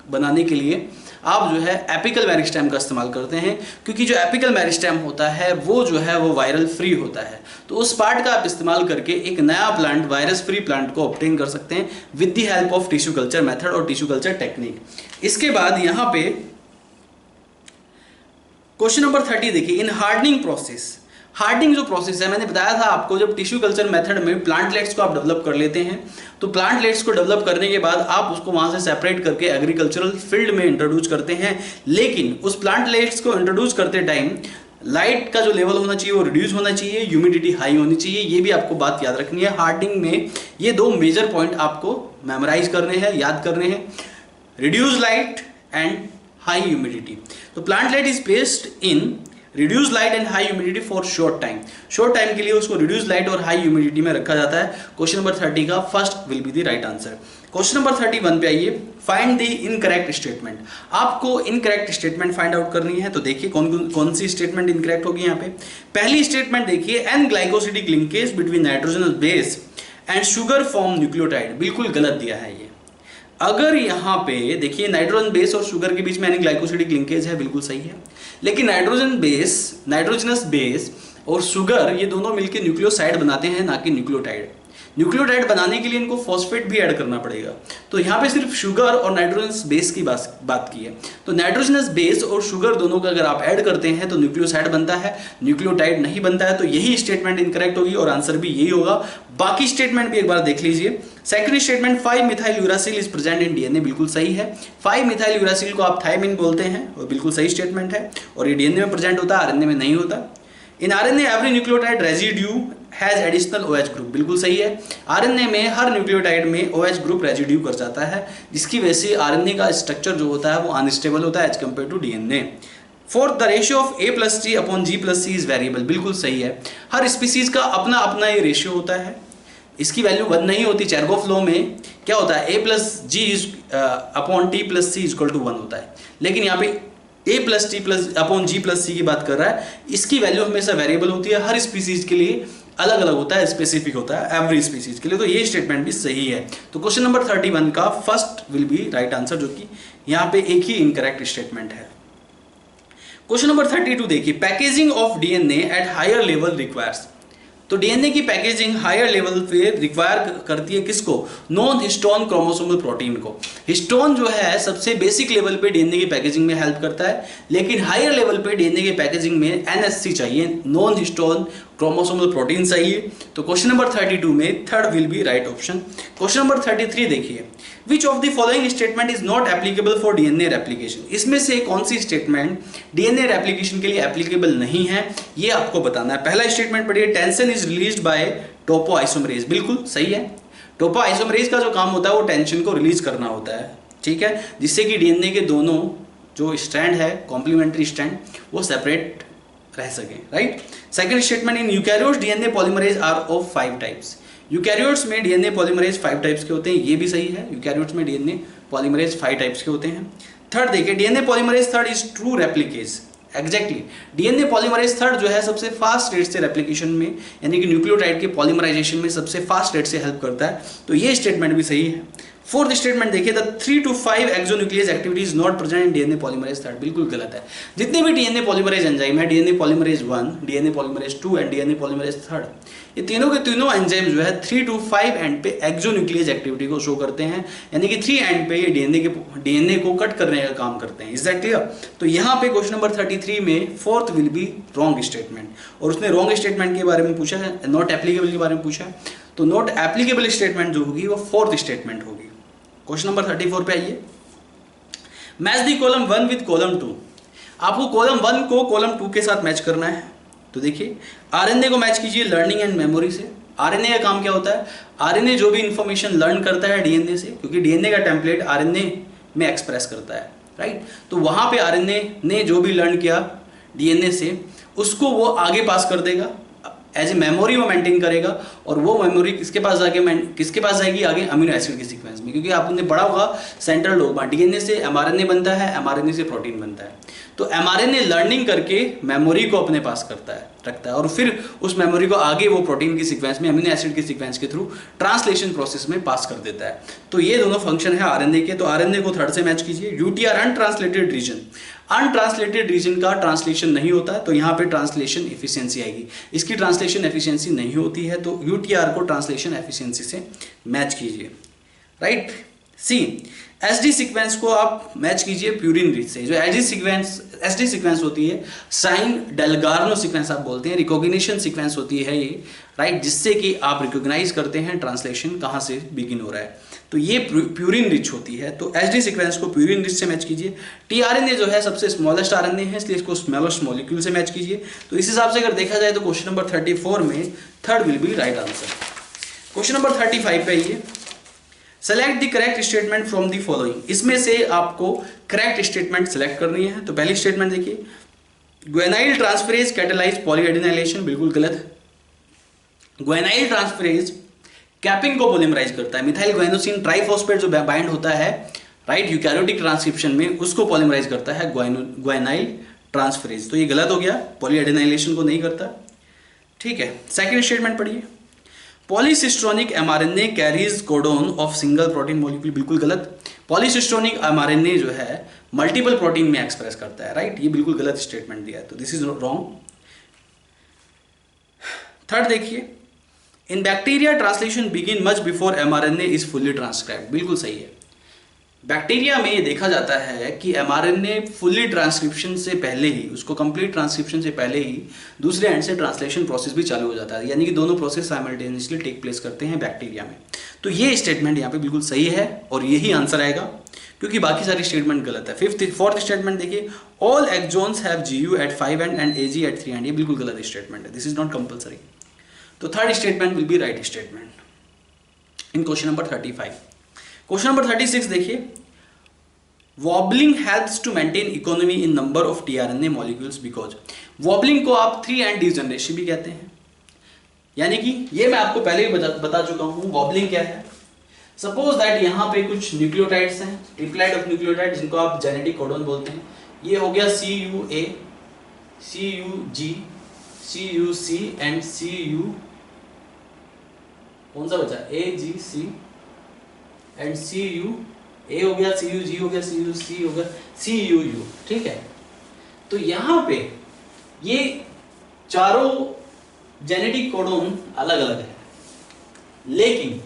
बनाने के लिए आप जो है एपिकल मेरिस्टेम का इस्तेमाल करते हैं, क्योंकि जो एपिकल मेरिस्टेम होता है वो वायरल फ्री होता है। तो उस पार्ट का आप इस्तेमाल करके एक नया प्लांट, वायरस फ्री प्लांट को ऑब्टेन कर सकते हैं with the help of tissue culture method और टिश्यू कल्चर टेक्निक। इसके बाद यहाँ पे क्वेश्चन नंबर 30 देखिए, इन हार्डनिंग प्रोसेस। हार्डनिंग जो प्रोसेस है, मैंने बताया था आपको, जब टिश्यू कल्चर मेथड में प्लांटलेट्स को आप डेवलप कर लेते हैं, तो प्लांटलेट्स को डेवलप करने के बाद आप उसको वहां से सेपरेट करके एग्रीकल्चरल फील्ड में इंट्रोड्यूस करते हैं। लेकिन उस प्लांटलेट्स को इंट्रोड्यूस करते टाइम लाइट का जो लेवल होना चाहिए वो रिड्यूस होना चाहिए, ह्यूमिडिटी हाई होनी चाहिए, ये भी आपको बात याद रखनी है। हार्डनिंग में ये 2 मेजर पॉइंट आपको मेमोराइज करने हैं, याद करने हैं, reduce light and high humidity. तो plantlet is placed in reduce light and high humidity for short time. Short time के लिए उसको रिड्यूस लाइट और हाई ह्यूमिडिटी में रखा जाता है। क्वेश्चन नंबर 30 का first will be the right answer. Question number 31 पे आइए, फाइंड द इनकरेक्ट स्टेटमेंट। आपको इनकरेक्ट स्टेटमेंट फाइंड आउट करनी है। तो देखिए कौन सी स्टेटमेंट इनकरेक्ट होगी यहाँ पे। पहली स्टेटमेंट देखिए, N glycosidic linkage between nitrogenous base and sugar form nucleotide, बिल्कुल गलत दिया है ये। अगर यहाँ पे देखिए नाइट्रोजन बेस और शुगर के बीच में यानी ग्लाइकोसिडिक लिंकेज है, बिल्कुल सही है, लेकिन नाइट्रोजनस बेस और शुगर ये दोनों मिलकर न्यूक्लियोसाइड बनाते हैं, ना कि न्यूक्लियोटाइड। न्यूक्लियोटाइड बनाने के लिए इनको फॉस्फेट भी ऐड करना पड़ेगा। तो यहाँ पे सिर्फ शुगर और नाइट्रोजनस बेस की बात की है। तो नाइट्रोजनस बेस और शुगर दोनों का अगर आप ऐड करते हैं तो न्यूक्लियोसाइड बनता है, न्यूक्लियोटाइड नहीं बनता है। तो यही स्टेटमेंट इनकरेक्ट होगी और आंसर भी यही होगा। बाकी स्टेटमेंट भी एक बार देख लीजिए। Second statement 5 methyl uracil is present in DNA, बिल्कुल सही है। 5 मिथाइल यूरासिल को आप थायमिन बोलते हैं और बिल्कुल सही स्टेटमेंट है। और ये डीएनए में प्रेजेंट होता है, आरएनए में नहीं होता। In RNA every nucleotide residue has additional OH group, बिल्कुल सही है। आरएनए में हर न्यूक्लियोटाइड में OH ग्रुप रेजिड्यू कर जाता है, जिसकी वजह से आरएनए का स्ट्रक्चर जो होता है वो अनस्टेबल होता है as compare to DNA. Fourth, the ratio of A+T upon G+C is variable, बिल्कुल सही है। हर स्पीसीज का अपना अपना ये रेशियो होता है, इसकी वैल्यू 1 नहीं होती। चेरगोफ लॉ में क्या होता है, A+G upon T+C equal to 1 होता है। लेकिन यहाँ पे A+T अपॉन G+C की बात कर रहा है, इसकी वैल्यू हमेशा वेरिएबल होती है। हर स्पीसीज के लिए अलग अलग होता है, स्पेसिफिक होता है एवरी स्पीसीज के लिए। तो ये स्टेटमेंट भी सही है। तो क्वेश्चन नंबर 31 का first will be right answer, जो कि यहाँ पे एक ही इनकरेक्ट स्टेटमेंट है। क्वेश्चन नंबर 32 देखिए, packaging of DNA at higher level requires. तो डीएनए की पैकेजिंग हायर लेवल पे रिक्वायर करती है किसको, नॉन हिस्टोन क्रोमोसोमल प्रोटीन को। हिस्टोन जो है सबसे बेसिक लेवल पे डीएनए की पैकेजिंग में हेल्प करता है, लेकिन हायर लेवल पे डीएनए की पैकेजिंग में एनएससी चाहिए, नॉन हिस्टोन क्रोमोसोमल प्रोटीन चाहिए। तो क्वेश्चन नंबर 32 में third will be right option. Question number 33 देखिए, which of the following statement is not applicable for DNA replication. इसमें से कौन सी स्टेटमेंट डीएनए रेप्लिकेशन के लिए एप्लीकेबल नहीं है, ये आपको बताना है। पहला स्टेटमेंट पढ़िए, tension is released by topoisomerase, बिल्कुल सही है। टोपोआइसोमरेज का जो काम होता है वो टेंशन को रिलीज करना होता है, ठीक है, जिससे कि डीएनए के दोनों जो स्ट्रैंड है, कॉम्प्लीमेंट्री स्ट्रैंड, वो सेपरेट रह सके, right. Second statement, in eukaryotes DNA polymerase are of 5 types. Eukaryotes में डीएनए पॉलीमरेज 5 टाइप्स के होते हैं, ये भी सही है। यूकैरियोट्स में डीएनए पॉलीमरेज 5 टाइप्स के होते हैं। थर्ड देखिए, DNA polymerase third is true replicase. Exactly, DNA polymerase third जो है सबसे फास्ट रेट से रेप्लिकेशन में, यानी कि न्यूक्लियोटाइड के पॉलीमराइजेशन में सबसे फास्ट रेट से हेल्प करता है। तो ये स्टेटमेंट भी सही है। फोर्थ स्टेटमेंट देखिए, the 3 to 5 exonuclease activity is not present in DNA polymerase third, बिल्कुल गलत है। जितने भी डीएनए पॉलीमरेज एंजाइम है, DNA polymerase 1, DNA polymerase 2 and DNA polymerase third, ये तीनों के तीनों एंजाइम जो है 3 to 5 एंड पे एक्सोन्यूक्लियस एक्टिविटी को शो करते हैं, यानी कि 3 एंड पे ये डीएनए को कट करने का काम करते हैं। Is that clear? तो यहाँ पे क्वेश्चन नंबर 33 में fourth will be wrong statement, और उसने रॉन्ग स्टेटमेंट के बारे में पूछा है, नॉट एप्लीकेबल के बारे में पूछा है। तो नॉट एप्लीकेबल स्टेटमेंट जो होगी वो फोर्थ स्टेटमेंट होगी। क्वेश्चन नंबर 34 पे आइए, match the column 1 with column 2। आपको कॉलम 1 को कॉलम 2 के साथ मैच करना है। तो देखिए, आरएनए को मैच कीजिए लर्निंग एंड मेमोरी से। आरएनए का काम क्या होता है, आरएनए जो भी इंफॉर्मेशन लर्न करता है डीएनए से, क्योंकि डीएनए का टेम्पलेट आरएनए में एक्सप्रेस करता है, राइट। तो वहां पे आरएनए ने जो भी लर्न किया डीएनए से, उसको वो आगे पास कर देगा, एज ए मेमोरी वो मेंटेन करेगा, और वो मेमोरी किसके पास जाएगी आगे, अमीनो एसिड के सीक्वेंस में। क्योंकि आपने पढ़ा होगा सेंट्रल डोग्मा, डीएनए से एमआरएनए बनता है, एमआरएनए से प्रोटीन बनता है। तो एमआरएनए लर्निंग करके मेमोरी को अपने पास रखता है, और फिर उस मेमोरी को आगे वो प्रोटीन की सीक्वेंस में, अमीनो एसिड की सीक्वेंस के थ्रू ट्रांसलेशन प्रोसेस में पास कर देता है। तो ये दोनों फंक्शन है आरएनए के। तो आरएनए को थर्ड से मैच कीजिए। UTR untranslated region, untranslated region का ट्रांसलेशन नहीं होता है, तो यहाँ पे ट्रांसलेशन एफिशिएंसी आएगी। इसकी ट्रांसलेशन एफिशिएंसी नहीं होती है, तो यूटीआर को ट्रांसलेशन एफिशिएंसी से मैच कीजिए, राइट। सी, एसडी सीक्वेंस को आप मैच कीजिए प्यूरिन रिच से। जो एसडी सीक्वेंस होती है, साइन डेलगार्नो सीक्वेंस आप बोलते हैं, रिकॉग्निशन सीक्वेंस होती है ये, राइट, जिससे कि आप रिकॉग्नाइज करते हैं ट्रांसलेशन कहाँ से बिगिन हो रहा है। तो ये प्यूरिन रिच होती है। तो एसडी सीक्वेंस को प्यूरिन रिच से मैच कीजिए। टीआरएनए जो है सबसे स्मॉलेस्ट आरएनए है, इसलिए इसको स्मॉलेस्ट मॉलिक्यूल से मैच कीजिए। तो इस हिसाब से अगर देखा जाए तो क्वेश्चन नंबर 34 में third will be right answer. Question number 35 पे आइए, select the correct statement from the following. इसमें से आपको करेक्ट स्टेटमेंट सेलेक्ट करनी है। तो पहली स्टेटमेंट देखिए, ग्वेनाइल ट्रांसफरेज कैटेलाइज पॉलीएडेनाइलेशन, बिल्कुल गलत। ग्वेनाइल ट्रांसफरेज कैपिंग को पॉलीमराइज करता है। मिथाइल ग्वाइनोसिन ट्राइफॉस्फेट जो बाइंड होता है, राइट, यूकैरियोटिक ट्रांसक्रिप्शन में, उसको पॉलीमराइज करता है ग्वाइनाइल ट्रांसफरेज। तो ये गलत हो गया, पॉलीएडेनाइलेशन को नहीं करता, ठीक है। सेकंड स्टेटमेंट पढ़िए, polycistronic mRNA carries codon of single protein molecule, बिल्कुल गलत। पॉलीसिस्ट्रोनिक एमआरएनए जो है मल्टीपल प्रोटीन में एक्सप्रेस करता है, राइट, ये बिल्कुल गलत स्टेटमेंट दिया है, तो दिस इज रॉन्ग। थर्ड देखिए, इन bacteria translation begin much before mRNA is fully transcribed. बिल्कुल सही है। बैक्टीरिया में ये देखा जाता है कि mRNA फुल्ली ट्रांसक्रिप्शन से पहले ही, उसको कंप्लीट ट्रांसक्रिप्शन से पहले ही दूसरे एंड से ट्रांसलेशन प्रोसेस भी चालू हो जाता है, यानी कि दोनों प्रोसेस साइमल्टेनियसली टेक प्लेस करते हैं बैक्टीरिया में। तो ये स्टेटमेंट यहाँ पे बिल्कुल सही है और यही आंसर आएगा, क्योंकि बाकी सारी स्टेटमेंट गलत है। फोर्थ स्टेटमेंट देखिए, all exons have GU at 5 and AG at 3 end, ये बिल्कुल गलत स्टेटमेंट है, दिस इज नॉट कंपल्सरी। तो third statement will be right statement in question number 35। Question number 36 देखिए, wobbling helps to maintain economy in number of tRNA molecules because. Wobbling को आप 3 एंड डिजनरेशन भी कहते हैं, यानी कि ये मैं आपको पहले ही बता चुका हूं वॉबलिंग क्या है। सपोज दैट यहाँ पे कुछ न्यूक्लियोटाइड्स हैं, ट्रिप्लेट ऑफ न्यूक्लियोटाइड, जिनको आप जेनेटिक कोडन बोलते हैं। ये हो गया CUA, CUG, CUC and CU, कौन सा बचा, AGC एंड CU, A हो गया, CUG हो गया, CUC हो गया, CUU, ठीक है। तो यहाँ पे ये चारों जेनेटिक कोडोन अलग अलग है, लेकिन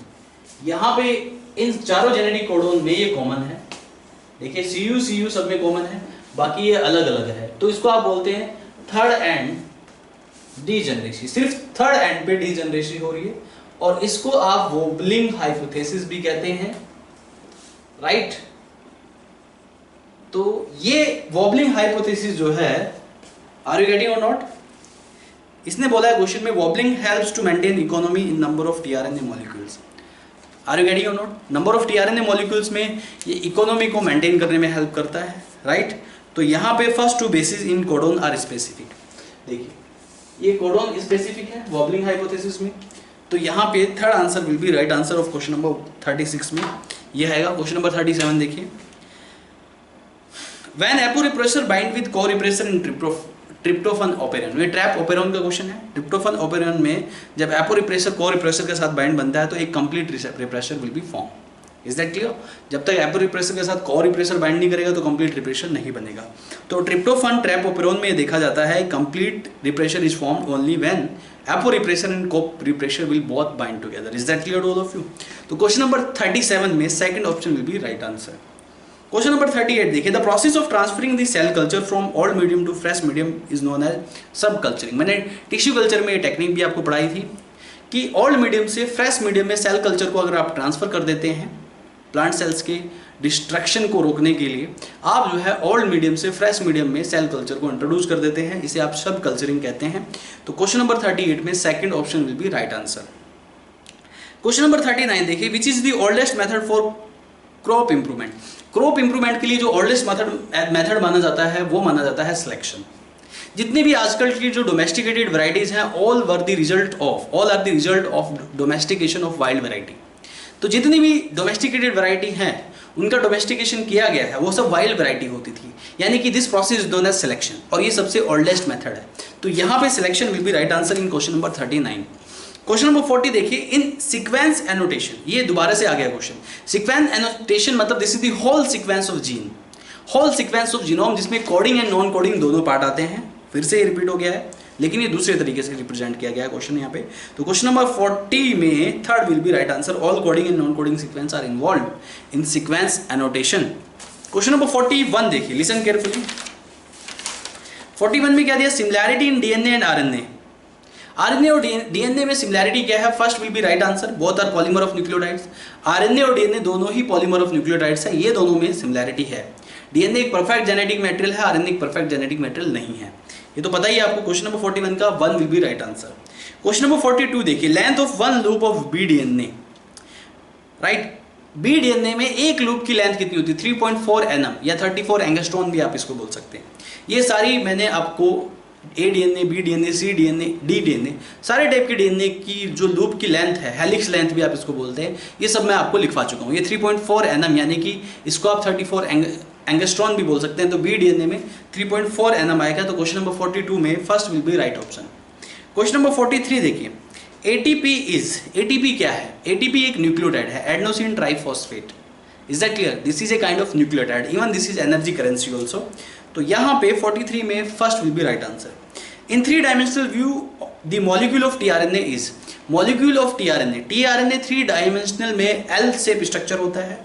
यहाँ पे इन चारों जेनेटिक कोडोन में ये कॉमन है। देखिए CU सब में कॉमन है, बाकी ये अलग अलग है। तो इसको आप बोलते हैं थर्ड एंड डीजनरेसी, सिर्फ थर्ड एंड पे डीजनरेसी हो रही है, और इसको आप वॉबलिंग हाइपोथेसिस भी कहते हैं, राइट। तो ये वॉबलिंग हाइपोथेसिस जो है, are you getting or not? इसने बोला है क्वेश्चन में, wobbling helps to maintain economy in number of tRNA molecules. Are you getting or not? Number of tRNA molecules में ये इकोनॉमी को मेंटेन करने में हेल्प करता है, राइट। तो यहाँ पे first two bases in codon are specific. देखिए ये कोडोन स्पेसिफिक है वॉबलिंग हाइपोथेसिस में, तो यहाँ पे third answer will be right answer of question number 36 में ये आएगा। क्वेश्चन नंबर 37 देखिए, when aporepressor bind with corepressor in tryptophan operon. ये ट्रैप ओपेरॉन का क्वेश्चन है। ट्रिप्टोफन ओपेरॉन में जब एपोरिप्रेसर को-रिप्रेसर के साथ बाइंड बनता है तो एक complete repressor will be form. Is that clear? जब तक एपोरिप्रेसर के साथ को-रिप्रेसर बाइंड नहीं करेगा तो कंप्लीट रिप्रेसर नहीं बनेगा। तो ट्रिप्टोफन ट्रैप ओपेरॉन में देखा जाता है complete repressor is formed only when aporepressor and corepressor will both bind together. Is that clear to all of you? तो क्वेश्चन नंबर 37 में second option will be right answer. Question number 38 देखिए, the process of transferring the cell culture from old medium to fresh medium is known as subculturing. मैंने टिश्यू कल्चर में ये टेक्निक भी आपको पढ़ाई थी कि ओल्ड मीडियम से फ्रेश मीडियम में सेल कल्चर को अगर आप ट्रांसफर कर देते हैं प्लांट सेल्स के डिस्ट्रक्शन को रोकने के लिए, आप जो है ओल्ड मीडियम से फ्रेश मीडियम में सेल कल्चर को इंट्रोड्यूस कर देते हैं, इसे आप सब कल्चरिंग कहते हैं। तो क्वेश्चन नंबर 38 में second option will be right answer. Question number 39 देखिए, which is the oldest method for crop improvement. Crop improvement के लिए जो ओल्डेस्ट मेथड माना जाता है वो माना जाता है सिलेक्शन। जितनी भी आजकल की जो डोमेस्टिकेटेड वैरायटीज हैं all are the result of domestication of wild variety. तो जितनी भी डोमेस्टिकेटेड वैरायटी हैं उनका डोमेस्टिकेशन किया गया है वो सब वाइल्ड वैरायटी होती थी, यानी कि this process is known as selection, और ये सबसे ओल्डेस्ट मेथड है। तो यहाँ पे selection will be right answer in question number 39। Question number 40 देखिए, इन सीक्वेंस एनोटेशन, ये दोबारा से आ गया क्वेश्चन। सीक्वेंस एनोटेशन मतलब this is the whole sequence of gene, whole sequence of genome, जिसमें कोडिंग एंड नॉन कोडिंग दोनों पार्ट आते हैं। फिर से ये रिपीट हो गया है, लेकिन ये दूसरे तरीके से रिप्रेजेंट किया गया है क्वेश्चन यहाँ पे। तो क्वेश्चन नंबर 40 में third will be right answer, all coding and non coding sequence are involved in sequence annotation. Question number 41 देखिए, लिसन केयरफुली। 41 में क्या दिया, similarity in DNA and RNA. RNA और डीएनए में सिमिलैरिटी क्या है, first will be right answer, both are polymer of nucleotides. RNA और डीएनए दोनों ही पॉलीमर ऑफ न्यूक्लियोटाइड्स है, ये दोनों में सिमिलैरिटी है। डीएनए एक परफेक्ट जेनेटिक मटेरियल है, आरएनए एक परफेक्ट जेनेटिक मटेरियल नहीं है, ये तो पता ही है आपको। क्वेश्चन नंबर 41 का 1 will be right answer. Question number 42 देखिए, length of one loop of B DNA, right. B DNA में एक लूप की लेंथ कितनी होती है, 3.4 nm या 34 एंगस्ट्रॉन भी आप इसको बोल सकते हैं। ये सारी मैंने आपको ए डीएनए, बी डीएनए, सी डीएनए, डी डीएनए, सारे टाइप के डीएनए की जो लूप की लेंथ है, हेलिक्स लेंथ भी आप इसको बोलते हैं, ये सब मैं आपको लिखवा चुका हूँ। ये 3.4 nm यानी कि इसको आप 34 एंगस्ट्रॉन भी बोल सकते हैं। तो बी डीएनए में 3.4 nm आएगा। तो क्वेश्चन नंबर 42 में first will be right option. Question number 43 देखिए, एटीपी क्या है? एटीपी एक न्यूक्लियोटाइड है, adenosine triphosphate. Is that clear? This is a kind of nucleotide, even this is energy currency also. तो यहाँ पे 43 में first will be right answer. In 3 dimensional view the molecule of tRNA is, molecule of tRNA 3 dimensional में एल शेप स्ट्रक्चर होता है,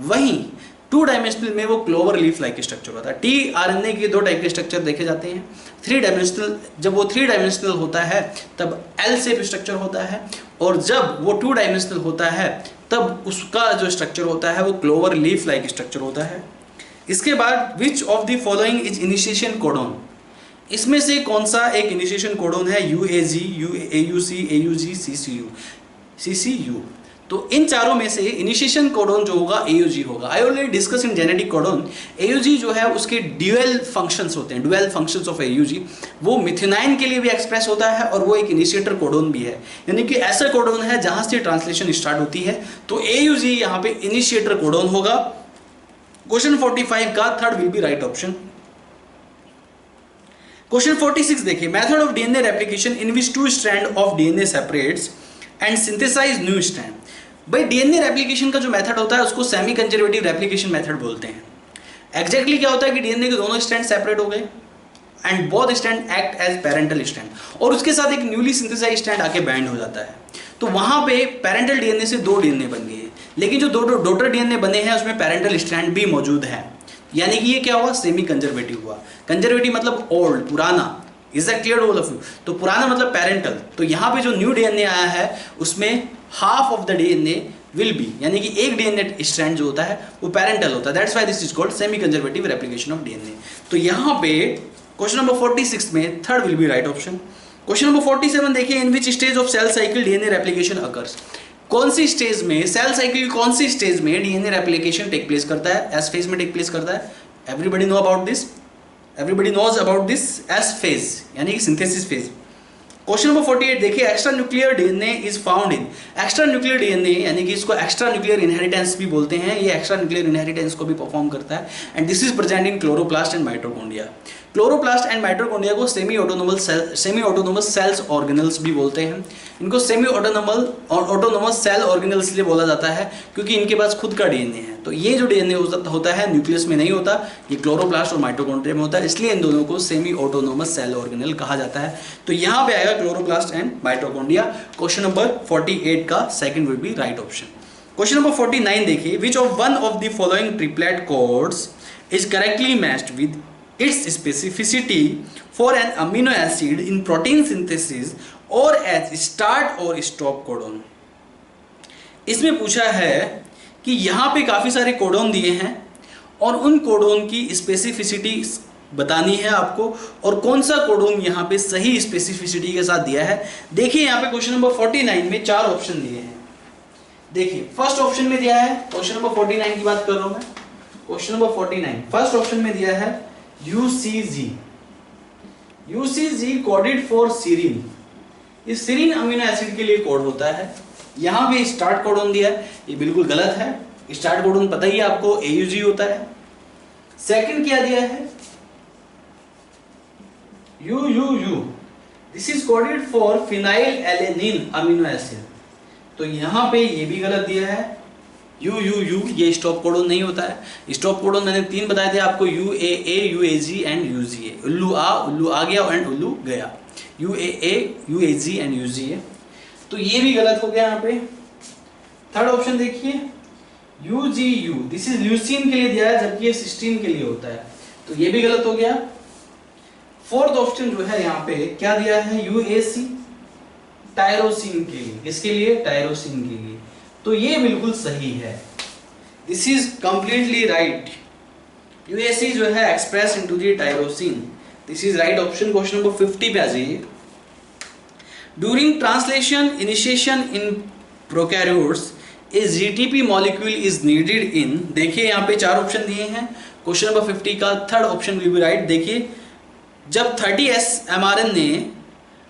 वहीं 2 डायमेंशनल में वो क्लोवर लीफ लाइक स्ट्रक्चर होता है। टीआरएनए के 2 टाइप के स्ट्रक्चर देखे जाते हैं। 3 डायमेंशनल, जब वो 3 डायमेंशनल होता है तब एल शेप स्ट्रक्चर होता है, और जब वो 2 डायमेंशनल होता है तब उसका जो स्ट्रक्चर होता है वो क्लोवर लीफ लाइक स्ट्रक्चर होता है। इसके बाद विच of the following is initiation codon, इसमें से कौन सा एक इनिशिएशन कोडोन है? UAG, AUC, AUG, CCU। तो इन चारों में से इनिशिएशन कोडोन जो होगा AUG होगा। आई already discuss in genetic codon. AUG जो है उसके ड्यूअल फंक्शंस होते हैं, ड्यूअल फंक्शंस ऑफ AUG, वो मिथेनाइन के लिए भी एक्सप्रेस होता है और वो एक इनिशिएटर कोडोन भी है, यानी कि ऐसा कोडोन है जहां से ट्रांसलेशन स्टार्ट होती है। तो AUG यहाँ पे इनिशिएटर कोडोन होगा। क्वेश्चन 45 का third will be right option. Question 46 देखिए, method of DNA replication in which 2 strand of DNA separates and synthesize new strand. भाई डीएनए रेप्लिकेशन का जो मेथड होता है उसको सेमी कंजर्वेटिव रेप्लिकेशन मेथड बोलते हैं। एग्जैक्टली क्या होता है कि डीएनए के दोनों स्ट्रैंड सेपरेट हो गए and both strand act as parental strand, और उसके साथ एक न्यूली सिंथेसाइज स्ट्रैंड आके बैंड हो जाता है। तो वहां पे पेरेंटल डीएनए से 2 डीएनए बन गए, लेकिन जो 2 डॉटर डीएनए बने हैं उसमें पेरेंटल स्ट्रैंड भी मौजूद है, यानी कि ये क्या हुआ? सेमी कंजर्वेटिव हुआ। कंजर्वेटिव मतलब ओल्ड, पुराना। Is that clear all of you? तो पुराना मतलब पेरेंटल। तो यहाँ पे जो न्यू डीएनए आया है उसमें half of the DNA will be, यानी कि एक डीएनए स्ट्रैंड जो होता है वो पेरेंटल होता है। That's why this is called semi conservative replication of DNA. तो यहाँ पे क्वेश्चन नंबर 46 में third will be right option. Question number 47 देखिए, in which stage of cell cycle DNA replication occurs. कौन सी स्टेज में, सेल साइकिल कौन सी स्टेज में डीएनए रेप्लिकेशन टेक प्लेस करता है? एस फेज में टेक प्लेस करता है। Everybody know about this, everybody knows about this S phase, यानी कि सिंथेसिस फेज। क्वेश्चन नंबर 48 देखिए, extra nuclear DNA is found in, extra nuclear DNA यानी कि इसको एक्स्ट्रा न्यूक्लियर इनहेरिटेंस भी बोलते हैं, ये एक्स्ट्रा न्यूक्लियर इनहेरिटेंस को भी परफॉर्म करता है, and this is present in chloroplast and mitochondria. Chloroplast and mitochondria को सेमी ऑटोनोमस सेल्स ऑर्गेनल्स भी बोलते हैं। इनको सेमी ऑटोनोमस सेल ऑर्गेनल्स इसलिए बोला जाता है क्योंकि इनके पास खुद का डीएनए है। तो ये जो डीएनए होता है न्यूक्लियस में नहीं होता, ये क्लोरोप्लास्ट और माइटोकॉन्ड्रिया में होता है, इसलिए इन दोनों को सेमी ऑटोनोमस सेल ऑर्गेनल कहा जाता है। तो यहाँ पे आएगा chloroplast and mitochondria. Question number 48 का second will be right option. Question number 49 देखिए, which of one of the following triplet codes is correctly matched with its specificity for an amino acid in protein synthesis or as start or stop codon। इसमें पूछा है कि यहाँ पे काफ़ी सारे कोडोन दिए हैं और उन कोडोन की स्पेसिफिसिटी बतानी है आपको, और कौन सा कोडोन यहाँ पे सही स्पेसिफिसिटी के साथ दिया है। देखिए यहाँ पे क्वेश्चन नंबर 49 में 4 ऑप्शन दिए हैं। देखिए फर्स्ट ऑप्शन में दिया है, क्वेश्चन नंबर 49 की बात कर रहा हूँ मैं, क्वेश्चन नंबर 49 फर्स्ट ऑप्शन में दिया है UCG कोडेड फॉर सीरीन। ये सीरीन अमीनो एसिड के लिए कोड होता है। यहाँ पे स्टार्ट कोडोन दिया है, ये बिल्कुल गलत है। स्टार्ट कोडोन पता ही है आपको, AUG होता है। सेकंड क्या दिया है? UUU, this is coded for phenyl alanine amino acid. तो यहाँ पे ये भी गलत दिया है। UUU ये स्टॉप कोडोन नहीं होता है। स्टॉप कोडोन मैंने 3 बताए थे आपको, UAA, UAG एंड UGA। उल्लू आ गया एंड उल्लू गया। UAA, UAG and UGA। तो ये भी गलत हो गया यहाँ पे। थर्ड ऑप्शन देखिए, UGU, दिस इज ल्यूसीन के लिए दिया है जबकि ये सिस्टीन के लिए होता है, तो ये भी गलत हो गया। फोर्थ ऑप्शन जो है यहाँ पे क्या दिया है? UAC, टायरोसिन के लिए। इसके लिए टायरोसिन के लिए, तो ये बिल्कुल सही है। This is completely right. UAC जो है express into the tyrosine, this is right option. Question number 50 पे आ जाइए। During translation initiation in prokaryotes A GTP molecule is needed in. देखिए यहाँ पे 4 ऑप्शन दिए हैं। क्वेश्चन नंबर 50 का third option will be right. देखिए जब 30S mRNA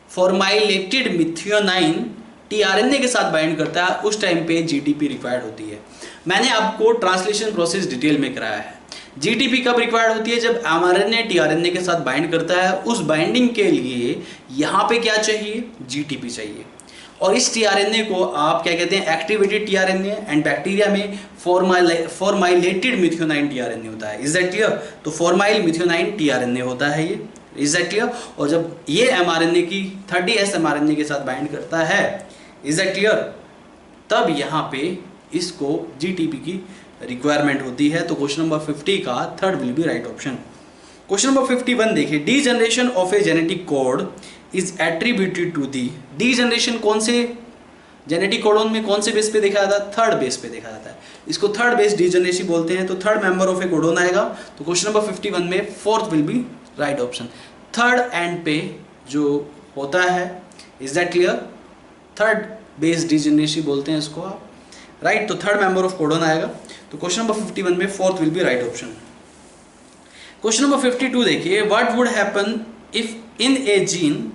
फॉर्माइलेटेड मिथियोनाइन tRNA के साथ बाइंड करता है उस टाइम पे GTP रिक्वायर्ड होती है। मैंने आपको ट्रांसलेशन प्रोसेस डिटेल में कराया है। GTP कब रिक्वायर्ड होती है? जब mRNA tRNA के साथ बाइंड करता है। उस बाइंडिंग के लिए यहाँ पे क्या चाहिए? GTP चाहिए। और इस tRNA को आप क्या कहते हैं? एक्टिवेटेड tRNA, एंड बैक्टीरिया में फॉर्माइलेटेड मिथियोनाइन tRNA होता है। Is that clear? तो फॉर्माइल मिथियोनाइन tRNA होता है ये। Is that clear? और जब ये mRNA की 30S mRNA के साथ बाइंड करता है, इज दैट क्लियर, तब यहाँ पे इसको GTP की रिक्वायरमेंट होती है। तो क्वेश्चन नंबर 50 का third will be right option. Question number 51 देखिए, degeneration of a genetic code is attributed to the. Degeneration कौन से जेनेटिक कोडोन में कौन से बेस पे देखा जाता है? थर्ड बेस पे देखा जाता है। इसको थर्ड बेस डीजनरेसी बोलते हैं। तो third member of A codon आएगा। तो क्वेश्चन नंबर 51 में fourth will be right option. Third and पे जो होता है, is that clear? Third base degeneracy बोलते हैं इसको आप, राइट? तो थर्ड मेंबर ऑफ कोडोन आएगा। तो क्वेश्चन नंबर 51 में fourth will be right option. Question number 52 देखिए, what would happen if in a gene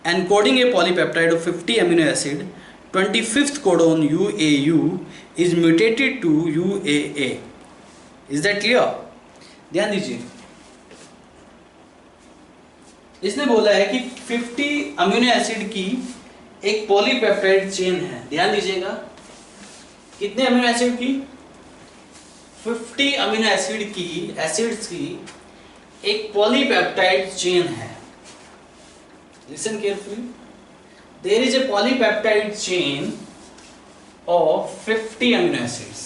encoding A polypeptide of 50 amino acid 25th codon UAU is mutated to UAA. Is that clear? ध्यान दीजिए, इसने बोला है कि 50 अमीनो एसिड की एक पॉलीपेप्टाइड चेन है। ध्यान दीजिएगा, कितने अमीनो एसिड की? 50 अमीनो एसिड की एसिड्स की एक पॉलीपेप्टाइड चेन है। Listen carefully, there is a polypeptide chain of 50 amino acids।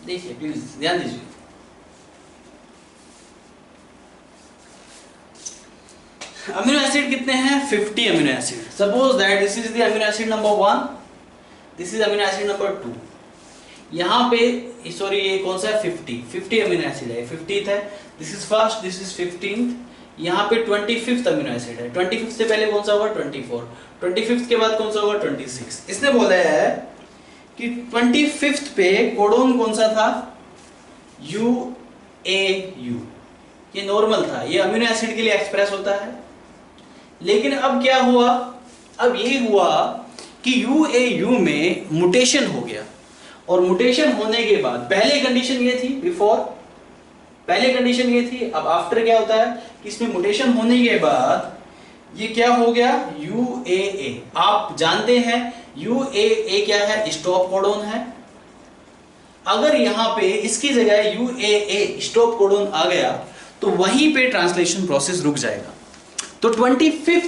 देखिए प्लीज ध्यान दीजिए, अमीनो एसिड कितने हैं? 50 amino acid. Suppose that this is the amino acid number 1, this is amino acid number 2। यहाँ पे सॉरी ये कौन सा है? 50 अमीनो एसिड है, 50th है। This is first, this is 15th। यहाँ पे 25th अमीनो एसिड है। 25th से पहले कौन सा होगा? 24। 25th के बाद कौन सा होगा? 26। इसने बोला है कि 25th पे कोडोन कौन सा था? UAU। ये नॉर्मल था, ये अमीनो एसिड के लिए एक्सप्रेस होता है। लेकिन अब क्या हुआ? अब ये हुआ कि UAU में म्यूटेशन हो गया, और म्यूटेशन होने के बाद पहले कंडीशन ये थी, बिफोर पहले कंडीशन ये थी। अब आफ्टर क्या होता है कि इसमें म्यूटेशन होने के बाद ये क्या हो गया? UAA। आप जानते हैं UAA क्या है? स्टॉप कोडोन है। अगर यहां पे इसकी जगह UAA स्टॉप कोडोन आ गया तो वहीं पे ट्रांसलेशन प्रोसेस रुक जाएगा। तो 25th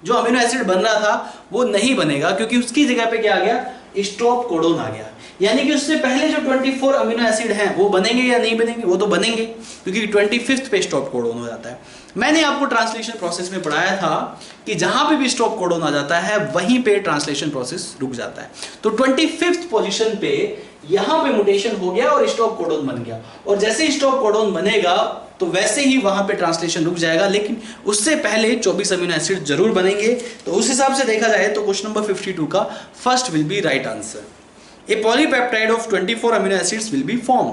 जो अमीनो एसिड बन रहा था वो नहीं बनेगा, क्योंकि उसकी जगह पे क्या आ गया? स्टॉप कोडोन आ गया। यानी कि उससे पहले जो 24 अमीनो एसिड हैं वो बनेंगे या नहीं बनेंगे? वो तो बनेंगे, क्योंकि 25th पे स्टॉप कोडोन हो जाता है। मैंने आपको ट्रांसलेशन प्रोसेस में पढ़ाया था कि जहां पे भी स्टॉप कोडोन आ जाता है वहीं पे ट्रांसलेशन प्रोसेस रुक जाता है। तो 25th पोजीशन पे यहां पे म्यूटेशन हो गया और स्टॉप कोडोन बन गया, और जैसे ही स्टॉप कोडोन बनेगा तो वैसे ही वहां पे ट्रांसलेशन रुक जाएगा। लेकिन उससे पहले 24 अमीनो एसिड जरूर बनेंगे। तो उस हिसाब से देखा जाए तो क्वेश्चन नंबर 52 का first will be right answer. A polypeptide of 24 amino acids will be form,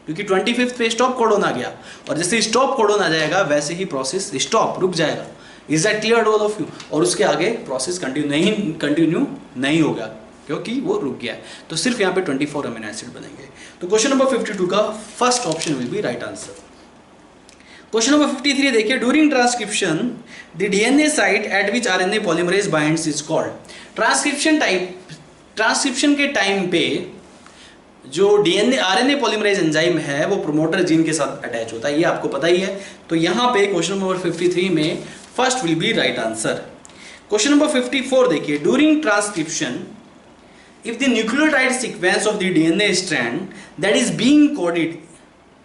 क्योंकि 25th पे स्टॉप कोडोन आ गया, और जैसे स्टॉप कोडोन आ जाएगा वैसे ही प्रोसेस स्टॉप रुक जाएगा। Is that clear all of you? और उसके आगे प्रोसेस कंटिन्यू नहीं होगा, क्योंकि वो रुक गया है। तो सिर्फ यहाँ पे 24 अमीनो एसिड बनेंगे। तो क्वेश्चन नंबर 52 का first option will be right answer. Question number 53 देखिए, during transcription the DNA site eight which RNA polymerase binds is called. Transcription के टाइम पे जो डीएनए आरएनए पॉलीमरेज एंजाइम है वो प्रोमोटर जीन के साथ अटैच होता है, ये आपको पता ही है। तो यहाँ पे क्वेश्चन नंबर 53 में first will be right answer. Question number 54 देखिए, during transcription if the nucleotide sequence of the DNA strand that is being coded,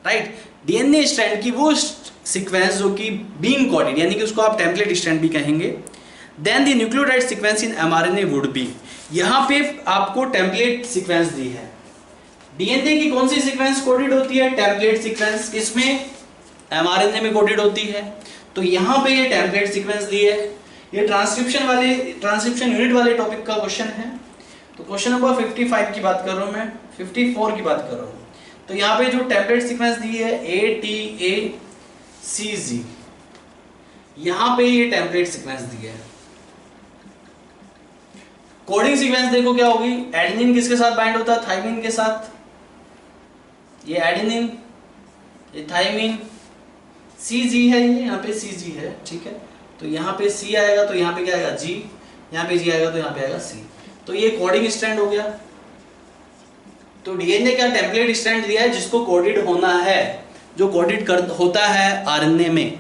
right, DNA strand की वो सीक्वेंस जो कि being coded यानी कि उसको आप टेम्पलेट स्ट्रैंड भी कहेंगे, then the nucleotide sequence in mRNA would be, यहाँ पे आपको टेम्पलेट सीक्वेंस दी है। DNA की कौन सी सीक्वेंस कोडेड होती है? Template sequence. किसमें? mRNA में कोडेड होती है। तो यहाँ पे ये टेम्पलेट सीक्वेंस दी है। ये ट्रांसक्रिप्शन यूनिट वाले टॉपिक का क्वेश्चन है। तो क्वेश्चन नंबर 55 की बात कर रहा हूं मैं, 54 की बात कर रहा हूं। तो यहाँ पे जो टेम्पलेट सीक्वेंस दी है ATACG, यहाँ पे ये टेम्पलेट सीक्वेंस दी है। कोडिंग सीक्वेंस देखो क्या होगी? एडेनिन किसके साथ बाइंड होता है? थाइमिन के साथ। ये एडेनिन, ये थाइमिन, CG है, ये यहाँ पे CG है, ठीक है। तो यहाँ पे C आएगा तो यहाँ पे क्या आएगा? G, यहाँ पे G आएगा तो यहाँ पे आएगा C। तो ये कोडिंग स्ट्रैंड हो गया। तो डीएनए का टेम्पलेट स्ट्रैंड दिया है जिसको कोडेड होना है, जो कोडेड होता है आरएनए में।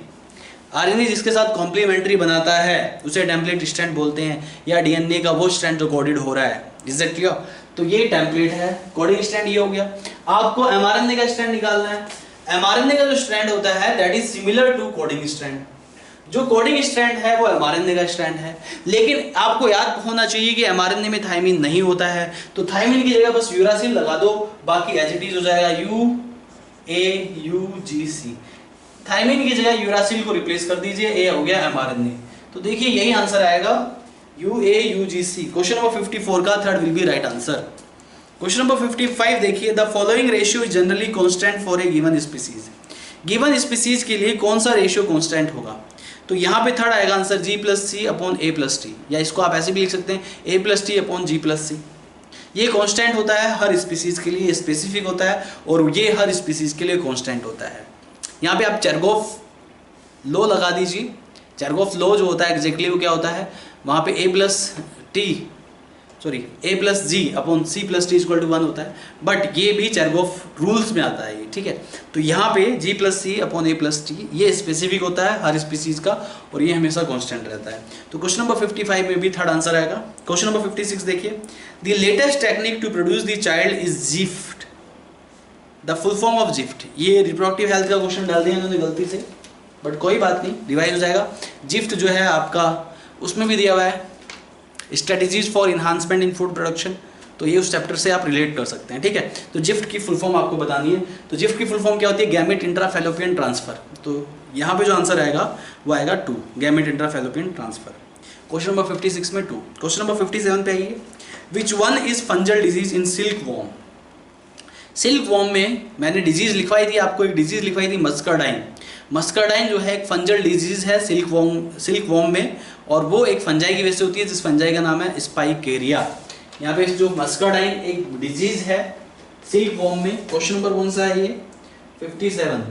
आरएनए जिसके साथ कॉम्प्लीमेंट्री बनाता है उसे टेम्पलेट स्ट्रैंड बोलते हैं, या डीएनए का वो स्ट्रैंड जो कोडेड हो रहा है। Is that clear? तो ये टेम्पलेट है, कोडिंग स्ट्रैंड ये हो गया। आपको एमआरएनए का स्ट्रैंड निकालना है। एमआरएनए का जो स्ट्रैंड होता है that is similar to coding strand. जो कोडिंग स्ट्रैंड है वो एमआरएनए का स्ट्रैंड है, लेकिन आपको याद होना चाहिए कि एमआरएनए में थायमिन नहीं होता है, तो थायमिन की जगह बस यूरासिल लगा दो, बाकी एज इट इज हो जाएगा UAUGC। थायमिन की जगह यूरासिल को रिप्लेस कर दीजिए, ए हो गया एमआरएनए। तो देखिए यही आंसर आएगा UAUGC। क्वेश्चन नंबर 54 का third will be right answer. Question number 55 देखिए, the following ratio is generally constant for a given species. Given species के लिए कौन सा रेशियो कांस्टेंट होगा? तो यहाँ पे थर्ड आएगा आंसर G+C/A+T, या इसको आप ऐसे भी लिख सकते हैं A+T/G+C। ये कांस्टेंट होता है हर स्पीसीज के लिए, स्पेसिफिक होता है, और ये हर स्पीसीज के लिए कांस्टेंट होता है। यहाँ पे आप चेरगोफ लॉ लगा दीजिए। चेरगोफ लॉ जो होता है एग्जैक्टली वो क्या होता है, वहाँ पे A+G/C+T=1 होता है, बट ये भी चेरगोफ रूल्स में आता है ये, ठीक है। तो यहाँ पे G+C/A+T ये स्पेसिफिक होता है हर स्पीसीज का, और ये हमेशा कांस्टेंट रहता है। तो क्वेश्चन नंबर 55 में भी थर्ड आंसर आएगा। क्वेश्चन नंबर 56 देखिए, the latest technique to produce the child is GIFT. The full form of GIFT, ये रिप्रोडक्टिव हेल्थ का क्वेश्चन डाल दिया इन्होंने गलती से, बट कोई बात नहीं, रिवाइज हो जाएगा। जिफ्ट जो है आपका उसमें भी दिया हुआ है, strategies for enhancement in food production, तो ये उस चैप्टर से आप रिलेट कर सकते हैं, ठीक है। तो जिफ्ट की फुल फॉर्म आपको बतानी है। तो जिफ्ट की फुल फॉर्म क्या होती है? Gamete intrafallopian transfer. तो यहाँ पे जो आंसर आएगा वो आएगा 2, gamete intrafallopian transfer. Question number 56 में 2। क्वेश्चन नंबर 57 पे आइए, which one is fungal disease in silkworm. Silkworm में मैंने डिजीज लिखवाई थी, आपको एक डिजीज लिखवाई थी मस्कार्डाइन। मस्कार्डाइन जो है एक फंजल डिजीज है सिल्क वॉर्म में, और वो एक फंजाई की वजह से होती है, जिस फंजाई का नाम है स्पाइकेरिया। यहाँ पे जो मस्कार्डाइन एक डिजीज है सिल्क वॉर्म में। क्वेश्चन नंबर कौन सा है ये? 57।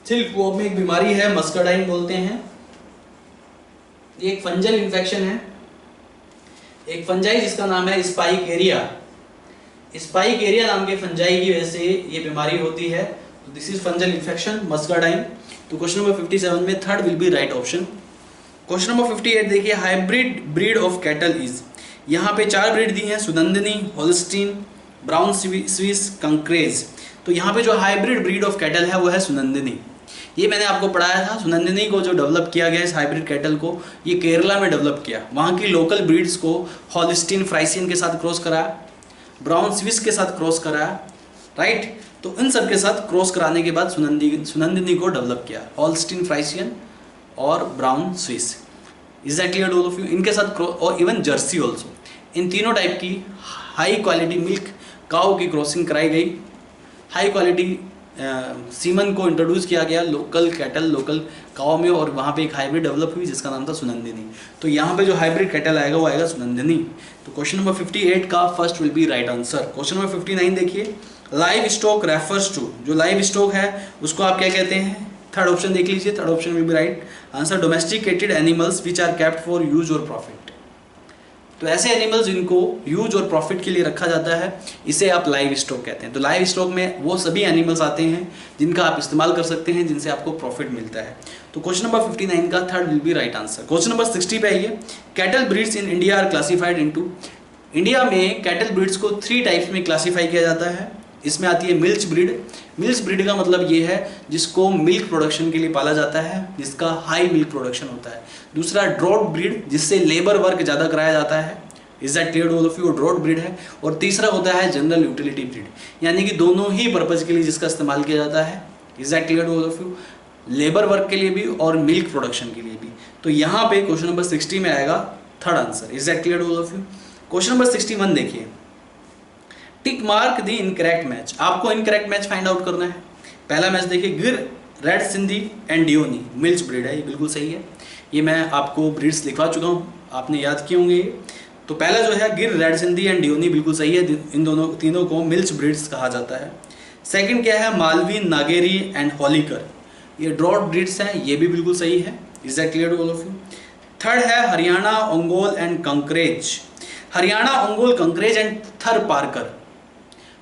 सिल्क वॉर्म में एक बीमारी है मस्कार्डाइन बोलते हैं, ये एक फंजल इन्फेक्शन है, एक फंजाई जिसका नाम है स्पाइकेरिया। स्पाइकेरिया नाम के फंजाई की वजह से ये बीमारी होती है, तो दिस इज फंजल इन्फेक्शन मस्कार्डाइन। तो क्वेश्चन नंबर 57 में third will be right option. Question number 58 देखिए, hybrid breed of cattle is. यहाँ पे 4 ब्रीड दी हैं, सुनंदनी, होल्स्टीन, ब्राउन स्विस, कंक्रेज। तो यहाँ पे जो हाइब्रिड ब्रीड ऑफ कैटल है वो है सुनंदनी। ये मैंने आपको पढ़ाया था, सुनंदनी को जो डेवलप किया गया इस हाइब्रिड कैटल को, ये केरला में डेवलप किया। वहाँ की लोकल ब्रीड्स को होल्स्टीन फ्राइसियन के साथ क्रॉस कराया, ब्राउन स्विस के साथ क्रॉस कराया, राइट। तो इन सब के साथ क्रॉस कराने के बाद सुनंदनी को डेवलप किया, होल्स्टीन फ्राइसियन और brown Swiss. Is that clear all of you? इनके साथ और इवन जर्सी ऑल्सो, इन तीनों टाइप की हाई क्वालिटी मिल्क काऊ की क्रॉसिंग कराई गई। हाई क्वालिटी सीमन को इंट्रोड्यूस किया गया लोकल कैटल, लोकल काऊ में, और वहाँ पे एक हाइब्रिड डेवलप हुई जिसका नाम था सुनंदिनी। तो यहाँ पे जो हाइब्रिड कैटल आएगा वो आएगा सुनंदिनी। तो क्वेश्चन नंबर 58 का first will be right answer. Question number 59 देखिए, लाइव स्टॉक रेफर्स टू। जो लाइव स्टॉक है उसको आप क्या कहते हैं? थर्ड ऑप्शन देख लीजिए, third option will be right answer, domesticated animals which are kept for use और प्रॉफिट। तो ऐसे एनिमल्स जिनको यूज और प्रॉफिट के लिए रखा जाता है, इसे आप लाइव स्टॉक कहते हैं। तो लाइव स्टॉक में वो सभी एनिमल्स आते हैं जिनका आप इस्तेमाल कर सकते हैं, जिनसे आपको प्रॉफिट मिलता है। तो क्वेश्चन नंबर 59 का third will be right answer. Question number 60 पे आइए, cattle breeds in India are classified into. India में कैटल ब्रीड्स को 3 टाइप्स में क्लासीफाई किया जाता है। इसमें आती है मिल्च ब्रीड। मिल्च ब्रीड का मतलब ये है जिसको मिल्क प्रोडक्शन के लिए पाला जाता है, जिसका हाई मिल्क प्रोडक्शन होता है। दूसरा ड्रॉट ब्रीड, जिससे लेबर वर्क ज़्यादा कराया जाता है। Is that clear all of you? Drought breed है। और तीसरा होता है जनरल यूटिलिटी ब्रीड, यानी कि दोनों ही पर्पज़ के लिए जिसका इस्तेमाल किया जाता है। Is that clear all of you? Labour work के लिए भी और मिल्क प्रोडक्शन के लिए भी। तो यहाँ पे क्वेश्चन नंबर 60 में आएगा third answer. Is that clear all of you? Question number 61 देखिए, tick mark the incorrect match. आपको इनकरेक्ट मैच फाइंड आउट करना है। पहला मैच देखिए, Gir, red Sindhi and Deoni, milch breed है, ये बिल्कुल सही है। ये मैं आपको ब्रीड्स लिखवा चुका हूँ, आपने याद किए होंगे। तो पहला जो है गिर, रेड सिंधी एंड डियोनी बिल्कुल सही है, इन दोनों तीनों को मिल्च ब्रीड्स कहा जाता है। सेकंड क्या है, मालवीन, नागेरी एंड हॉलीकर, ये ड्रॉट ब्रीड्स हैं, ये भी बिल्कुल सही है। Is that clear all of you? Third है हरियाणा, ओंगोल एंड कंकरेज। हरियाणा, ओंगोल, कंकरेज एंड थर पारकर।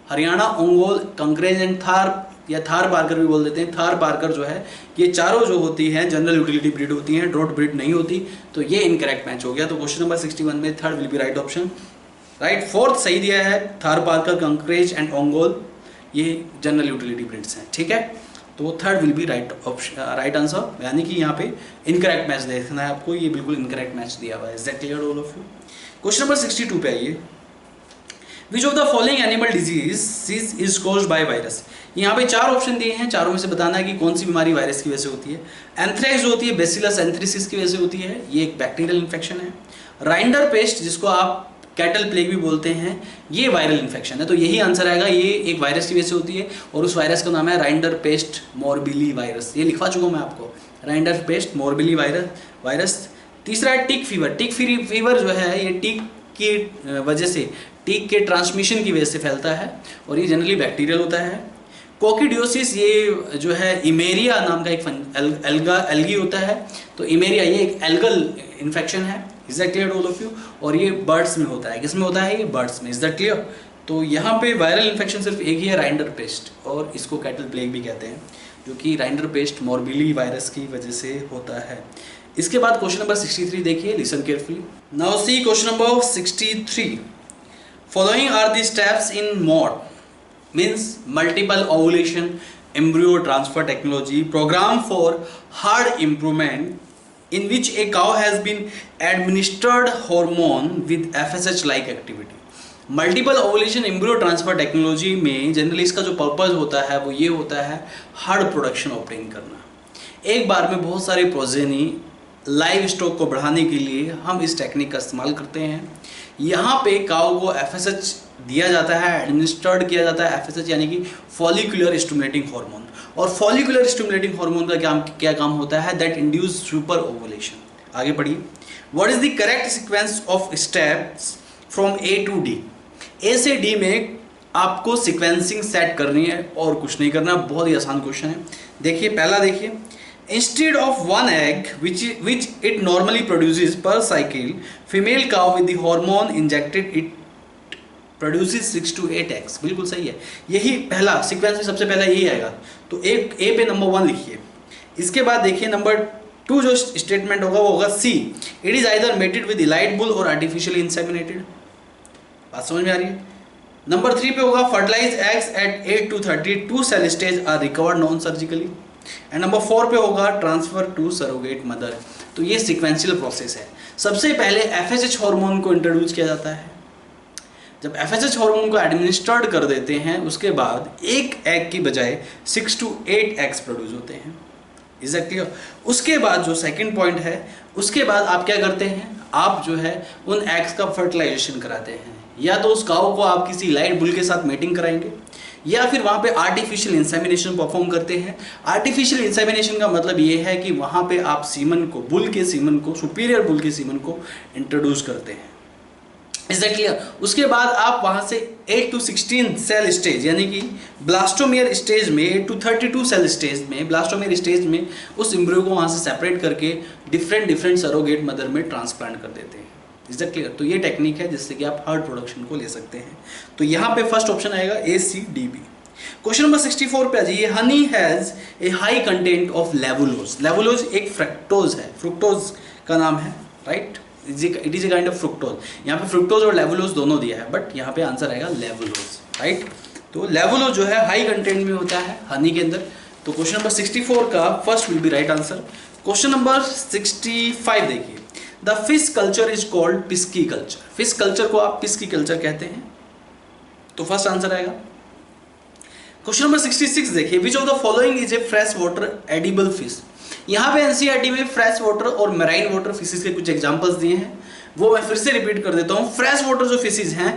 हरियाणा, ओंगोल, कंकरेज एंड थार, या थार पार्कर भी बोल देते हैं। थार पार्कर जो है ये चारों जो होती हैं जनरल यूटिलिटी ब्रीड होती हैं, ड्रॉट ब्रीड नहीं होती। तो ये इनकरेक्ट मैच हो गया। तो क्वेश्चन नंबर 61 में third will be right option, right. Fourth सही दिया है, थार पार्कर, कंकरेज एंड ओंगोल ये जनरल यूटिलिटी ब्रीड्स हैं, ठीक है। तो third will be right option, right answer, यानी कि यहाँ पे इनकरेक्ट मैच देखना है आपको, ये बिल्कुल इनकरेक्ट मैच दिया हुआ है। Is that clear all of you? Question number 62 पे आइए। विच of the following animal disease is caused by virus? यहाँ पे चार ऑप्शन दिए हैं, चारों में से बताना है कि कौन सी बीमारी वायरस की वजह से होती है। एंथ्रेक्स जो होती है बेसिलस एंथ्रेसिस की वजह से होती है, ये एक बैक्टीरियल इन्फेक्शन है। राइंडर पेस्ट जिसको आप कैटल प्लेग भी बोलते हैं, ये वायरल इन्फेक्शन है। तो यही आंसर आएगा, ये एक वायरस की वजह से होती है और उस वायरस का नाम है राइंडर पेस्ट मोरबिली वायरस। ये लिखवा चुका हूँ मैं आपको, राइंडर पेस्ट मोरबिली वायरस। तीसरा है टिक फीवर। टिक फीवर जो है ये टिक की वजह से, टिक के ट्रांसमिशन की वजह से फैलता है और ये जनरली बैक्टीरियल होता है। कोकिडियोसिस ये जो है इमेरिया नाम का एक एल्गी होता है। तो इमेरिया ये एक एल्गल इन्फेक्शन है। Is that clear all of you? और ये बर्ड्स में होता है। किसमें होता है? ये बर्ड्स में। Is that clear? तो यहाँ पे वायरल इन्फेक्शन सिर्फ एक ही है, राइंडर पेस्ट, और इसको कैटल प्लेग भी कहते हैं, जो कि राइंडर पेस्ट मोरबिली वायरस की वजह से होता है। इसके बाद क्वेश्चन नंबर 63 देखिए, listen carefully. Now see question number 63। Following are the steps in MOET means multiple ovulation embryo transfer technology program for herd improvement in which a cow has been administered hormone with FSH like activity। Multiple ovulation embryo transfer technology में जनरली इसका जो पर्पस होता है वो ये होता है हर्ड प्रोडक्शन ऑब्टेन करना। एक बार में बहुत सारे प्रोजेनी लाइव स्टॉक को बढ़ाने के लिए हम इस टेक्निक का इस्तेमाल करते हैं। यहाँ पे काऊ को FSH दिया जाता है, एडमिनिस्टर्ड किया जाता है। FSH यानी कि फॉलिकुलर स्टिमुलेटिंग हार्मोन, और फॉलिकुलर स्टिमुलेटिंग हार्मोन का क्या काम होता है? That induce super ovulation. आगे पढ़िए। What is the correct sequence of steps from A to D? A से D में आपको सीक्वेंसिंग सेट करनी है और कुछ नहीं करना। बहुत ही आसान क्वेश्चन है। देखिए पहला देखिए, instead of one egg which it normally produces per cycle, female cow with the hormone injected it produces 6 to 8 eggs। बिल्कुल सही है, यही पहला सीक्वेंस में सबसे पहला यही आएगा। तो एक ए पे नंबर 1 लिखिए। इसके बाद देखिए नंबर 2 जो स्टेटमेंट होगा वो होगा C, it is either mated with elite bull और आर्टिफिशियली इंसेमिनेटेड। बात समझ में आ रही है? नंबर 3 पे होगा fertilize eggs at 8 to 32 cell stage are recovered non surgically. And number 4 पे होगा ट्रांसफर टू सरोगेट मदर। तो ये सीक्वेंशियल प्रोसेस है। सबसे पहले FSH हार्मोन को इंट्रोड्यूस किया जाता है। जब FSH हार्मोन को एडमिनिस्टर्ड कर देते हैं उसके बाद एक एग की बजाय 6 to 8 एग्स प्रोड्यूस होते हैं। Is that clear? उसके बाद जो सेकंड पॉइंट है, उसके बाद आप क्या करते हैं? आप जो है उन एग्स का फर्टिलाइजेशन कराते हैं। या तो उस काऊ को आप किसी लाइट बुल के साथ मेटिंग कराएंगे, या फिर वहाँ पे आर्टिफिशियल इंसेमिनेशन परफॉर्म करते हैं। आर्टिफिशियल इंसेमिनेशन का मतलब ये है कि वहाँ पे आप सीमन को, बुल के सीमन को, सुपीरियर बुल के सीमन को इंट्रोड्यूस करते हैं। Is that clear? उसके बाद आप वहाँ से 8 to 16 सेल स्टेज यानी कि ब्लास्टोमियर स्टेज में 8 to 32 सेल स्टेज में, ब्लास्टोमियर स्टेज में उस एम्ब्रियो को वहाँ से सेपरेट करके डिफरेंट सरोगेट मदर में ट्रांसप्लांट कर देते हैं। Is that clear? तो ये टेक्निक है जिससे कि आप हर्ड प्रोडक्शन को ले सकते हैं। तो यहाँ पे फर्स्ट ऑप्शन आएगा A-C-D-B। क्वेश्चन नंबर 64 पे आ जाइए। Honey has a high content of levulose. Levulose एक फ्रक्टोज है, फ्रुक्टोज का नाम है, right? It is a kind of fructose. यहाँ पे फ्रुक्टोज और लेवुलोज दोनों दिया है, बट यहाँ पे आंसर आएगा लेवुलोज, राइट? तो लेवुलोज जो है हाई कंटेंट में होता है हनी के अंदर। तो क्वेश्चन नंबर 64 का first will be right answer. Question number 65 देखिए। The fish culture is called pisciculture. Fish culture को आप पिस्की कल्चर कहते हैं। तो फर्स्ट आंसर आएगा। क्वेश्चन नंबर 66 देखिए। Which of the following is a fresh water edible fish? यहाँ पे एनसीईआरटी में फ्रेश वाटर और मैराइन वाटर फिशेज के कुछ एग्जांपल्स दिए हैं, वो मैं फिर से रिपीट कर देता हूँ। फ्रेश वाटर जो फिशेज हैं,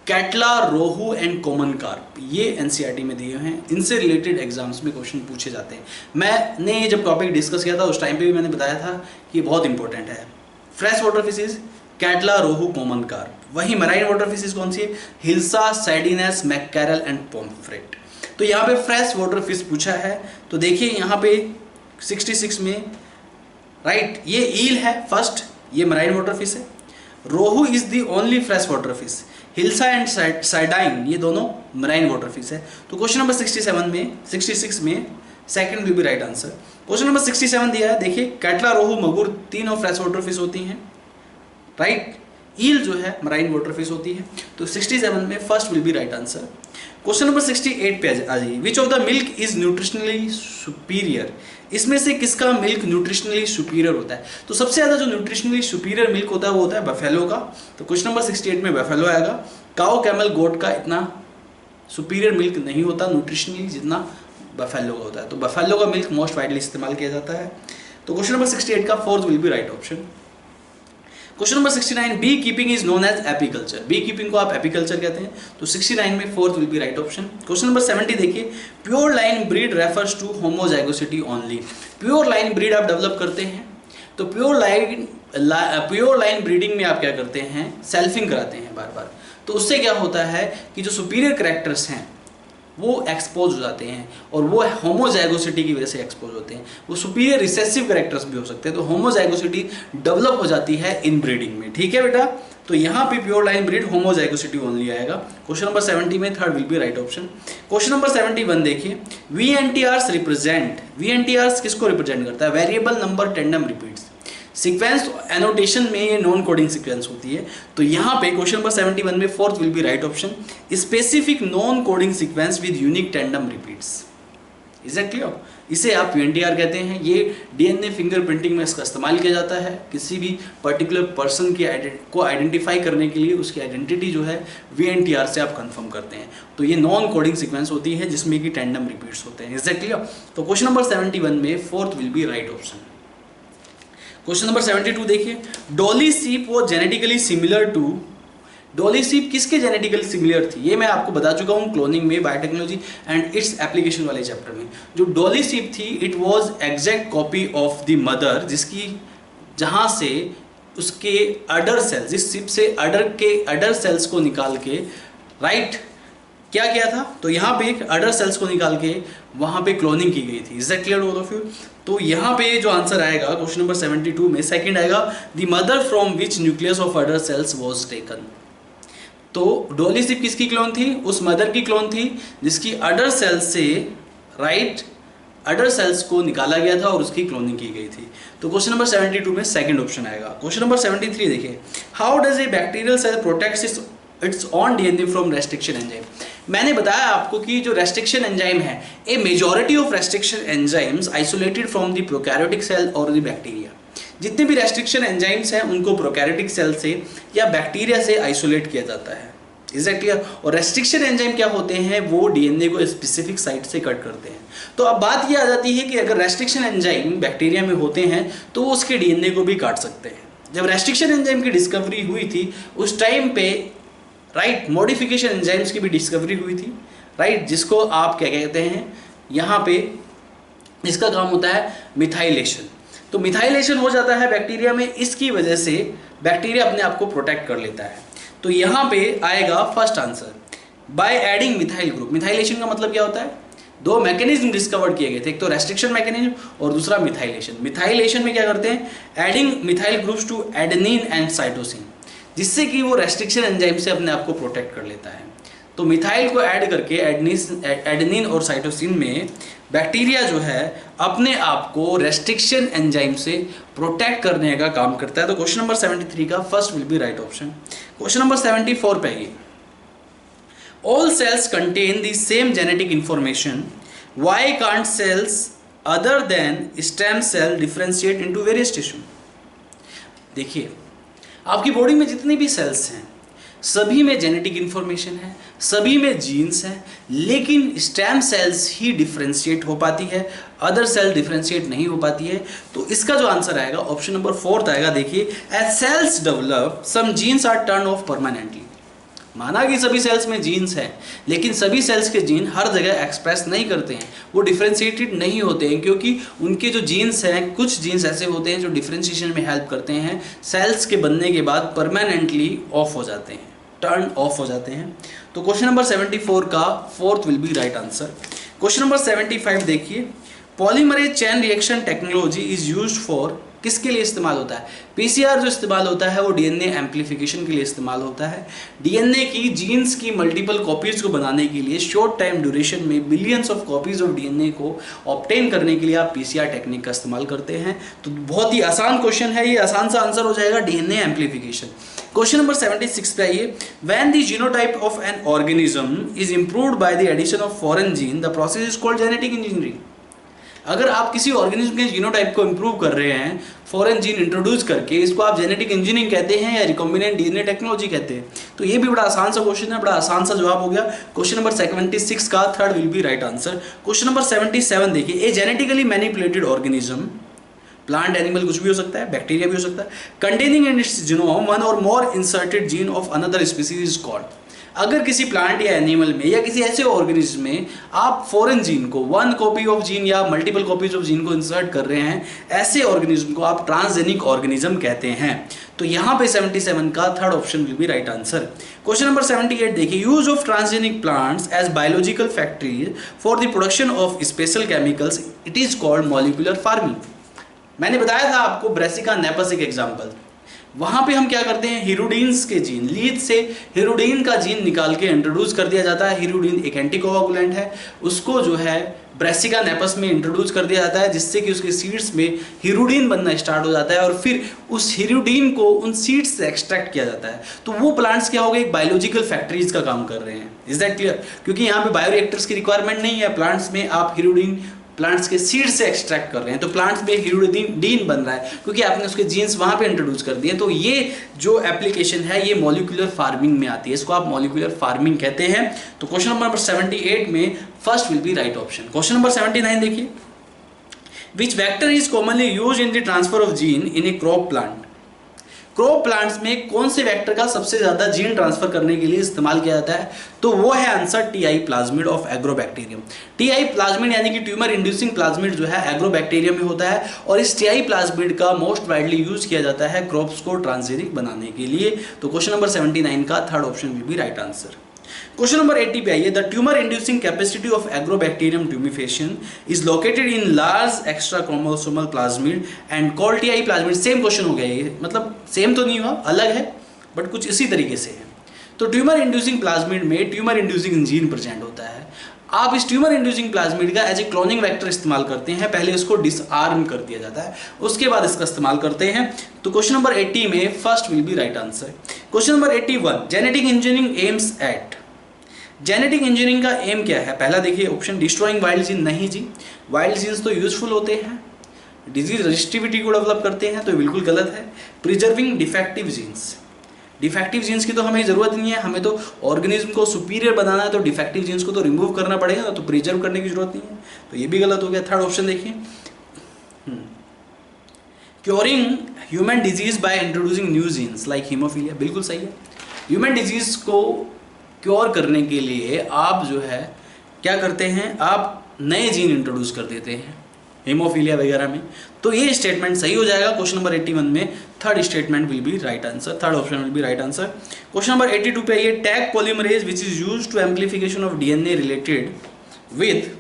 कैटला, रोहू एंड कॉमन कार्प, ये एनसीईआरटी में दिए हैं। इनसे रिलेटेड एग्जाम्स में क्वेश्चन पूछे जाते हैं। मैंने ये जब टॉपिक डिस्कस किया था उस टाइम पे भी मैंने बताया था कि ये बहुत इंपॉर्टेंट है। फ्रेश वाटर फिशेज कैटला, रोहू, कॉमन कार्प। वही मैराइन वाटर फिशेज कौन सी है? हिल्सा, सैर्डिनस, मैककैरल एंड पोम्फ्रेट। तो यहाँ पे फ्रेश वाटर फिश पूछा है। तो देखिए यहाँ पे 66 में, राइट, ये ईल है फर्स्ट, ये मैराइन वाटर फिश है। Rohu is the only fresh water fish. Hilsa and sardine ये दोनों मराइन वाटर फिश है। तो क्वेश्चन नंबर 66 में second will be right answer. Question number 67 दिया है, देखिए कैटला, रोहू, मगुर तीनों फ्रेश वाटर फिश होती हैं, राइट। ईल जो है मराइन वाटर फिश होती है। तो 67 में first will be right answer. Question number 68 पे आ जाइए, विच of the milk is nutritionally superior, इसमें से किसका मिल्क न्यूट्रिशनली सुपीरियर होता है। तो सबसे ज़्यादा जो न्यूट्रिशनली सुपीरियर मिल्क होता है वो होता है बफेलो का। तो क्वेश्चन नंबर 68 में बफेलो आएगा। काओ, कैमल, गोट का इतना सुपीरियर मिल्क नहीं होता न्यूट्रिशनली जितना बफेलो का होता है। तो बफेलो का मिल्क मोस्ट वाइडली इस्तेमाल किया जाता है। तो क्वेश्चन नंबर 68 का fourth will be right option. Question number 69, bee keeping is known as apiculture, bee keeping को आप एपीकल्चर कहते हैं। तो 69 में fourth will be right option. Question number 70 देखिए, pure line breed refers to homozygosity only, pure line breed आप डेवलप करते हैं तो प्योर लाइन ब्रीडिंग में आप क्या करते हैं, सेल्फिंग कराते हैं बार बार। तो उससे क्या होता है कि जो सुपीरियर कैरेक्टर्स हैं वो एक्सपोज हो जाते हैं और वो होमोजाइगोसिटी की वजह से एक्सपोज होते हैं। वो सुपीरियर रिसेसिव कैरेक्टर्स भी हो सकते हैं। तो होमोजाइगोसिटी डेवलप हो जाती है इन ब्रीडिंग में, ठीक है बेटा। तो यहाँ पे pure line breed homozygosity only आएगा। क्वेश्चन नंबर 70 में third will be right option. Question number 71 देखिए, VNTRs रिप्रेजेंट, VNTRs किसको रिप्रेजेंट करता है, variable number tandem repeats. Sequence annotation में ये नॉन कोडिंग सीक्वेंस होती है। तो यहाँ पे क्वेश्चन नंबर 71 में fourth will be right option, specific non coding sequence with unique tandem repeats. Is that clear? इसे आप VNTR कहते हैं। ये DNA फिंगरप्रिंटिंग में इसका इस्तेमाल किया जाता है। किसी भी पर्टिकुलर पर्सन को आइडेंटिफाई करने के लिए उसकी आइडेंटिटी जो है VNTR से आप कंफर्म करते हैं। तो ये नॉन कोडिंग सीक्वेंस होती है जिसमें कि टेंडम रिपीट्स होते हैं। Is that clear? तो क्वेश्चन नंबर 71 में fourth will be right option. Question number 72 देखिए, डॉली सीप वो जेनेटिकली सिमिलर टू, डॉली सीप किसके जेनेटिकली सिमिलर थी, ये मैं आपको बता चुका हूँ क्लोनिंग में, बायोटेक्नोलॉजी एंड इट्स एप्लीकेशन वाले चैप्टर में। जो डॉली सीप थी it was exact copy of the mother, जिसकी जहाँ से उसके अडर सेल्स, जिस सीप से अडर सेल्स को निकाल के, राइट, क्या किया था, तो यहाँ पे अडर सेल्स को निकाल के वहाँ पे क्लोनिंग की गई थी। Is that clear all of you? तो यहाँ पे जो आंसर आएगा क्वेश्चन नंबर 72 में सेकंड आएगा, the mother from which nucleus of udder cells was taken. तो डॉली सीप किसकी क्लोन थी, उस मदर की क्लोन थी जिसकी अडर सेल्स से, राइट, अडर सेल्स को निकाला गया था और उसकी क्लोनिंग की गई थी। तो क्वेश्चन नंबर 72 में सेकंड ऑप्शन आएगा। क्वेश्चन नंबर 73 देखिए, how does a bacterial cell protects its own DNA from restriction enzyme. मैंने बताया आपको कि जो रेस्ट्रिक्शन एंजाइम है, a majority of restriction enzymes isolated from the prokaryotic cell और द बैक्टीरिया। जितने भी रेस्ट्रिक्शन एंजाइम्स हैं उनको प्रोकैरियोटिक सेल से या बैक्टीरिया से आइसोलेट किया जाता है। Is that clear? और रेस्ट्रिक्शन एंजाइम क्या होते हैं, वो DNA को स्पेसिफिक साइट से कट करते हैं। तो अब बात ये आ जाती है कि अगर रेस्ट्रिक्शन एंजाइम बैक्टीरिया में होते हैं तो वो उसके DNA को भी काट सकते हैं। जब रेस्ट्रिक्शन एंजाइम की डिस्कवरी हुई थी उस टाइम पे, राइट, मॉडिफिकेशन एंजाइम्स की भी डिस्कवरी हुई थी, राइट, जिसको आप क्या कहते हैं, यहाँ पे इसका काम होता है मिथाइलेशन। तो मिथाइलेशन हो जाता है बैक्टीरिया में, इसकी वजह से बैक्टीरिया अपने आप को प्रोटेक्ट कर लेता है। तो यहाँ पे आएगा first answer, by adding methyl group. Methylation का मतलब क्या होता है, दो मैकेनिज्म डिस्कवर किए गए थे, एक तो रेस्ट्रिक्शन मैकेनिज्म और दूसरा मिथाइलेशन। मिथाइलेशन में क्या करते हैं, adding methyl groups to adenine and cytosine, जिससे कि वो रेस्ट्रिक्शन एंजाइम से अपने आप को प्रोटेक्ट कर लेता है। तो मिथाइल को ऐड करके एडेनिन और साइटोसिन में बैक्टीरिया जो है अपने आप को रेस्ट्रिक्शन एंजाइम से प्रोटेक्ट करने का काम करता है। तो क्वेश्चन नंबर 73 का first will be right option. Question number 74 पे आइए, all cells contain the same genetic information, why can't cells other than stem cell differentiate into various tissue. देखिए, आपकी बॉडी में जितनी भी सेल्स हैं सभी में जेनेटिक इंफॉर्मेशन है, सभी में जीन्स हैं, लेकिन स्टेम सेल्स ही डिफरेंशिएट हो पाती है, अदर सेल डिफरेंशिएट नहीं हो पाती है। तो इसका जो आंसर आएगा ऑप्शन नंबर 4 आएगा। देखिए, as cells develop some genes are turn off permanently. माना कि सभी सेल्स में जीन्स हैं, लेकिन सभी सेल्स के जीन हर जगह एक्सप्रेस नहीं करते हैं, वो डिफरेंशिएटेड नहीं होते हैं, क्योंकि उनके जो जीन्स हैं, कुछ जीन्स ऐसे होते हैं जो डिफरेंशिएशन में हेल्प करते हैं, सेल्स के बनने के बाद परमानेंटली ऑफ हो जाते हैं, टर्न ऑफ हो जाते हैं। तो क्वेश्चन नंबर 74 का fourth will be right answer. Question number 75 देखिए, polymerase chain reaction technology is used for किसके लिए इस्तेमाल होता है? पीसीआर जो इस्तेमाल होता है वो डीएनए एम्प्लीफिकेशन के लिए इस्तेमाल होता है। डीएनए की जीन्स की मल्टीपल कॉपीज को बनाने के लिए शॉर्ट टाइम ड्यूरेशन में billions of copies of DNA को ऑब्टेन करने के लिए आप पीसीआर टेक्निक का इस्तेमाल करते हैं। तो बहुत ही आसान क्वेश्चन है ये, आसान सा आंसर हो जाएगा डीएनए एम्प्लीफिकेशन। क्वेश्चन नंबर 76 पे आइए। When the genotype of an organism is improved by the addition of foreign gene the process is called genetic engineering. अगर आप किसी ऑर्गेनिज्म के जीनोटाइप को इंप्रूव कर रहे हैं फॉरेन जीन इंट्रोड्यूस करके, इसको आप जेनेटिक इंजीनियरिंग कहते हैं या रिकॉम्बिनेंट डीएनए टेक्नोलॉजी कहते हैं। तो ये भी बड़ा आसान सा क्वेश्चन है, बड़ा आसान सा जवाब हो गया। क्वेश्चन नंबर 76 का third will be right answer. Question number 77 देखिए, a genetically manipulated organism, plant animal कुछ भी हो सकता है, बैक्टीरिया भी हो सकता है, containing in its genome one or more inserted gene of another species is called. अगर किसी प्लांट या एनिमल में या किसी ऐसे ऑर्गेनिज्म में आप फॉरेन जीन को, वन कॉपी ऑफ जीन या मल्टीपल कॉपीज ऑफ जीन को इंसर्ट कर रहे हैं, ऐसे ऑर्गेनिज्म को आप ट्रांसजेनिक ऑर्गेनिज्म कहते हैं। तो यहाँ पे 77 का third option will be right answer. Question number 78 देखिए, use of transgenic plants as biological factories for the production of special chemicals, it is called molecular farming. मैंने बताया था आपको ब्रेसिका नेपस एक एग्जाम्पल, वहां पे हम क्या करते हैं, हिरुडीन्स के जीन, लीच से हिरुडीन का जीन निकाल के इंट्रोड्यूस कर दिया जाता है। हिरुडीन एक एंटीकोआगुलेंट है, उसको जो है ब्रेसिका नेपस में इंट्रोड्यूस कर दिया जाता है, जिससे कि उसके सीड्स में हिरुडीन बनना स्टार्ट हो जाता है और फिर उस हिरुडीन को उन सीड्स से एक्सट्रैक्ट किया जाता है। तो वो प्लांट्स क्या हो गए, एक बायोलॉजिकल फैक्ट्रीज का काम कर रहे हैं। Is that clear? क्योंकि यहाँ पे बायोरिएक्टर्स की रिक्वायरमेंट नहीं है, प्लांट्स में आप हिरुडीन प्लांट्स के सीड से एक्सट्रैक्ट कर रहे हैं, तो प्लांट्स में हिरुडीन बन रहा है क्योंकि आपने उसके जीन्स वहां पे इंट्रोड्यूस कर दिए। तो ये जो एप्लीकेशन है ये मॉलिक्यूलर फार्मिंग में आती है, इसको आप मॉलिक्यूलर फार्मिंग कहते हैं। तो क्वेश्चन नंबर 78 में first will be right option. Question number 79 देखिए, which vector is commonly use in the transfer of gene in a crop plant. Crop plants में कौन से वेक्टर का सबसे ज्यादा जीन ट्रांसफर करने के लिए इस्तेमाल किया जाता है? तो वो है answer TI plasmid of agrobacterium. TI plasmid यानी कि ट्यूमर इंड्यूसिंग प्लाज्मिड जो है एग्रोबैक्टीरियम में होता है और इस टीआई प्लाज्मिड का मोस्ट वाइडली यूज किया जाता है क्रॉप्स को ट्रांसजेनिक बनाने के लिए। तो क्वेश्चन नंबर 79 का third option will be right answer. Question number 80 पे आइए, the tumour inducing capacity of Agrobacterium tumefaciens is located in large extra chromosomal plasmid and called Ti plasmid. Same question हो गया ये, मतलब सेम तो नहीं हुआ, अलग है बट कुछ इसी तरीके से है। तो ट्यूमर इंड्यूसिंग प्लाज्मिड में ट्यूमर इंड्यूसिंग जीन प्रेजेंट होता है। आप इस ट्यूमर इंड्यूसिंग प्लाज्मिड का एज ए क्लोनिंग वेक्टर इस्तेमाल करते हैं, पहले उसको डिसआर्म कर दिया जाता है, उसके बाद इसका इस्तेमाल करते हैं। तो क्वेश्चन नंबर 80 में first will be right answer. Question number 81, genetic engineering aims at. Genetic engineering का एम क्या है? पहला देखिए ऑप्शन, डिस्ट्रॉइंग वाइल्ड जीन। नहीं जी, वाइल्ड जीन्स तो यूजफुल होते हैं, डिजीज रजिस्टिविटी को डेवलप करते हैं, तो बिल्कुल गलत है। Preserving defective genes, defective genes की तो हमें ज़रूरत नहीं है, हमें तो ऑर्गेनिज्म को सुपीरियर बनाना है, तो डिफेक्टिव जीन्स को तो रिमूव करना पड़ेगा, तो प्रिजर्व करने की जरूरत नहीं है, तो ये भी गलत हो गया। थर्ड ऑप्शन देखिए, curing human disease by introducing new genes like haemophilia, बिल्कुल सही है। ह्यूमन डिजीज को क्योर करने के लिए आप जो है क्या करते हैं, आप नए जीन इंट्रोड्यूस कर देते हैं हीमोफीलिया वगैरह में, तो ये स्टेटमेंट सही हो जाएगा। क्वेश्चन नंबर 81 में third statement will be right answer, third option will be right answer. Question number 82 पे ये, Taq polymerase which is used to amplification of DNA related with,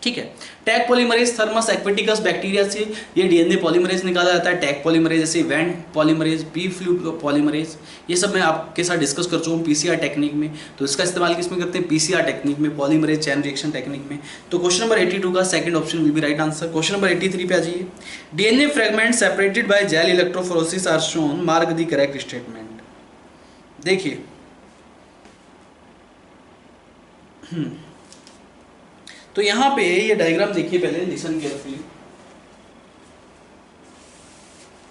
ठीक है, Taq polymerase Thermus aquaticus bacteria से ये डीएनए पॉलीमरेज निकाला जाता है। टैग पॉलीमरेज जैसे Vent polymerase, Pfu polymerase, ये सब मैं आपके साथ डिस्कस कर चुका हूँ पीसीआर टेक्निक में। तो इसका इस्तेमाल किसमें करते हैं? पीसीआर टेक्निक में, पॉलीमरेज चैन रिएक्शन टेक्निक में। तो क्वेश्चन नंबर 82 का second option will be right answer. Question number 83 पे आ जाइए, DNA fragment separated by gel electrophoresis are shown, mark the correct statement. देखिए तो यहाँ पे ये डायग्राम देखिए, पहले लिसन केयरफुली।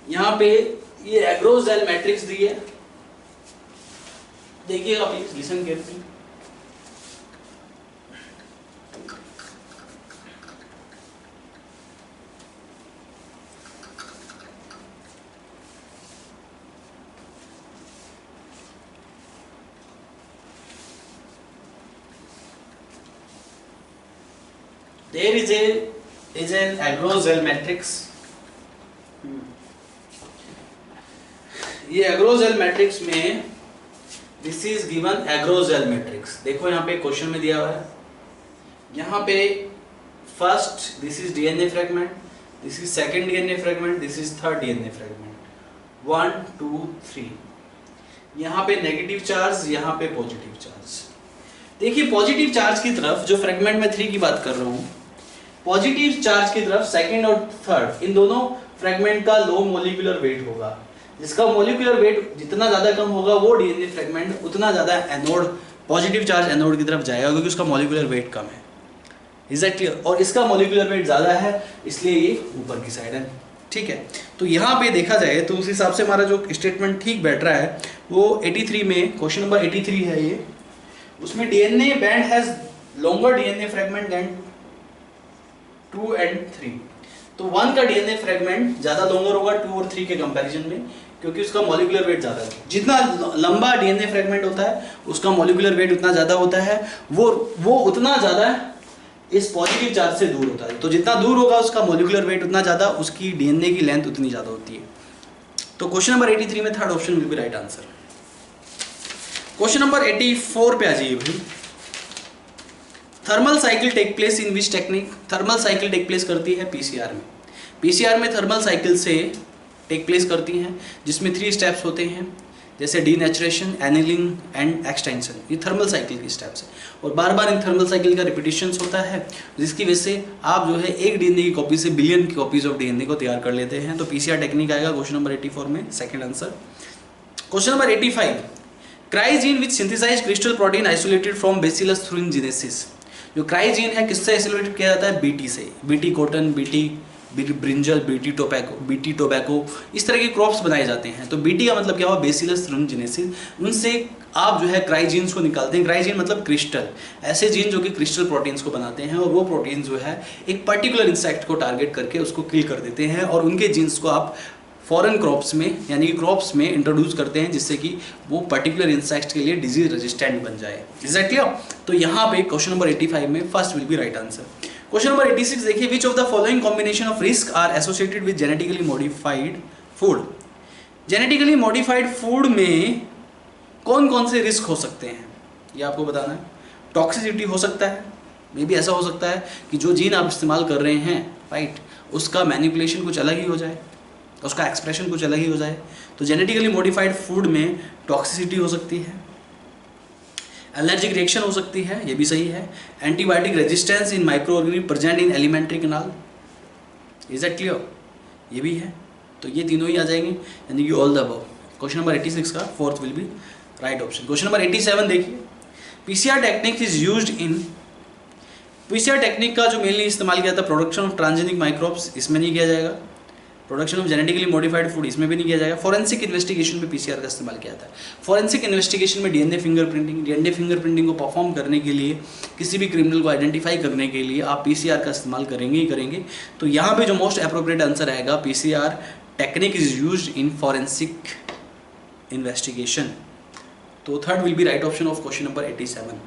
यहाँ पे ये एग्रोजेल मैट्रिक्स दी है, देखिएगा please, listen carefully. There is an agrozell matrix. ये agrozell matrix में this is given agrozell matrix। देखो यहाँ पे क्वेश्चन में दिया हुआ है, यहाँ पे first this is DNA fragment, this is second DNA fragment, this is third DNA fragment, 1 2 3। यहाँ पे नेगेटिव चार्ज, यहाँ पे पॉजिटिव चार्ज। देखिए पॉजिटिव चार्ज की तरफ जो फ्रेगमेंट में 3 की बात कर रहा हूँ, पॉजिटिव चार्ज की तरफ सेकंड और थर्ड इन दोनों फ्रेगमेंट का लो मोलिकुलर वेट होगा। जिसका मोलिकुलर वेट जितना ज्यादा कम होगा वो डीएनए फ्रेगमेंट उतना ज्यादा एनोड, पॉजिटिव चार्ज एनोड की तरफ जाएगा, क्योंकि उसका मोलिकुलर वेट कम है। Is that clear? और इसका मोलिकुलर वेट ज्यादा है, इसलिए ये ऊपर की साइड है। ठीक है, तो यहाँ पे देखा जाए तो उस हिसाब से हमारा जो स्टेटमेंट ठीक बैठ रहा है वो 83 में, क्वेश्चन नंबर 83 है ये, उसमें DNA band has longer DNA fragment than 2 and 3। तो 1 का डीएनए फ्रेगमेंट ज्यादा लॉन्गर होगा 2 और 3 के कंपैरिजन में, क्योंकि उसका मॉलिक्यूलर वेट ज्यादा है। जितना लंबा डीएनए फ्रेगमेंट होता है उसका मॉलिक्यूलर वेट उतना ज्यादा होता है, वो उतना ज्यादा इस पॉजिटिव चार्ज से दूर होता है। तो जितना दूर होगा उसका मॉलिक्यूलर वेट उतना ज्यादा, उसकी डीएनए की लेंथ उतनी ज्यादा होती है। तो क्वेश्चन नंबर 83 में third option will be right answer. Question number 84 पे आ जाइए भाई। Thermal cycle take place in which technique? Thermal cycle take place करती है पीसीआर में। पीसीआर में थर्मल साइकिल से टेक प्लेस करती हैं, जिसमें 3 स्टेप्स होते हैं, जैसे डीनेचुरेशन, एनिलिंग एंड एक्सटेंशन। ये थर्मल साइकिल की स्टेप्स है और बार बार इन थर्मल साइकिल का रिपीटिशंस होता है, जिसकी वजह से आप जो है एक डीएनए की कॉपी से बिलियन की कॉपीज ऑफ डीएनए को तैयार कर लेते हैं। तो पीसीआर टेक्निक आएगा क्वेश्चन नंबर 84 में, second answer. Question number 85, cry gene which synthesize crystal protein isolated from Bacillus thuringiensis. जो क्राई जीन है किससे आइसोलेटेड किया जाता है? बीटी से। Bt cotton, Bt brinjal, Bt tobacco, इस तरह के क्रॉप्स बनाए जाते हैं। तो बीटी का मतलब क्या हुआ? बेसिलस थ्रूनजीनेसिस। उनसे आप जो है क्राई जीन्स को निकालते हैं। क्राई जीन मतलब क्रिस्टल, ऐसे जीन जो कि क्रिस्टल प्रोटीन्स को बनाते हैं, और वो प्रोटीन जो है एक पर्टिकुलर इंसेक्ट को टारगेट करके उसको किल कर देते हैं, और उनके जीन्स को आप फॉरेन क्रॉप्स में यानी कि क्रॉप्स में इंट्रोड्यूस करते हैं, जिससे कि वो पर्टिकुलर इंसेक्ट के लिए डिजीज रेजिस्टेंट बन जाए। Is that clear? तो यहाँ पे क्वेश्चन नंबर 85 में first will be right answer. Question number 86 देखिए, which of the following combination of risk are associated with genetically modified food. Genetically modified food में कौन कौन से रिस्क हो सकते हैं ये आपको बताना है। टॉक्सिसिटी हो सकता है, मे बी ऐसा हो सकता है कि जो जीन आप इस्तेमाल कर रहे हैं, राइट, उसका मैनिपुलेशन कुछ अलग ही हो जाए, उसका एक्सप्रेशन कुछ अलग ही हो जाए। तो जेनेटिकली मॉडिफाइड फूड में टॉक्सिसिटी हो सकती है, एलर्जिक रिएक्शन हो सकती है, ये भी सही है, antibiotic resistance in micro organism present in alimentary canal. Is that clear? ये भी है। तो ये तीनों ही आ जाएंगे, यानी कि all the above. Question number 86 का fourth will be right option. Question number 87 देखिए, PCR technique is used in. PCR technique का जो मेनली इस्तेमाल किया था प्रोडक्शन ऑफ ट्रांसजेनिक माइक्रोब्स, इसमें नहीं किया जाएगा। Production of genetically modified food, इसमें भी नहीं किया जाएगा। फॉरेंसिक इन्वेस्टिगेशन में पीसीआर का इस्तेमाल किया था। फॉरेंसिक इन्वेस्टिगेशन में डीएनए फिंगरप्रिंटिंग को परफॉर्म करने के लिए, किसी भी क्रिमिनल को आइडेंटिफाई करने के लिए आप पीसीआर का इस्तेमाल करेंगे ही करेंगे। तो यहाँ पे जो मोस्ट अप्रोप्रिएट आंसर आएगा, PCR technique is used in forensic investigation. तो third will be right option of question number 87।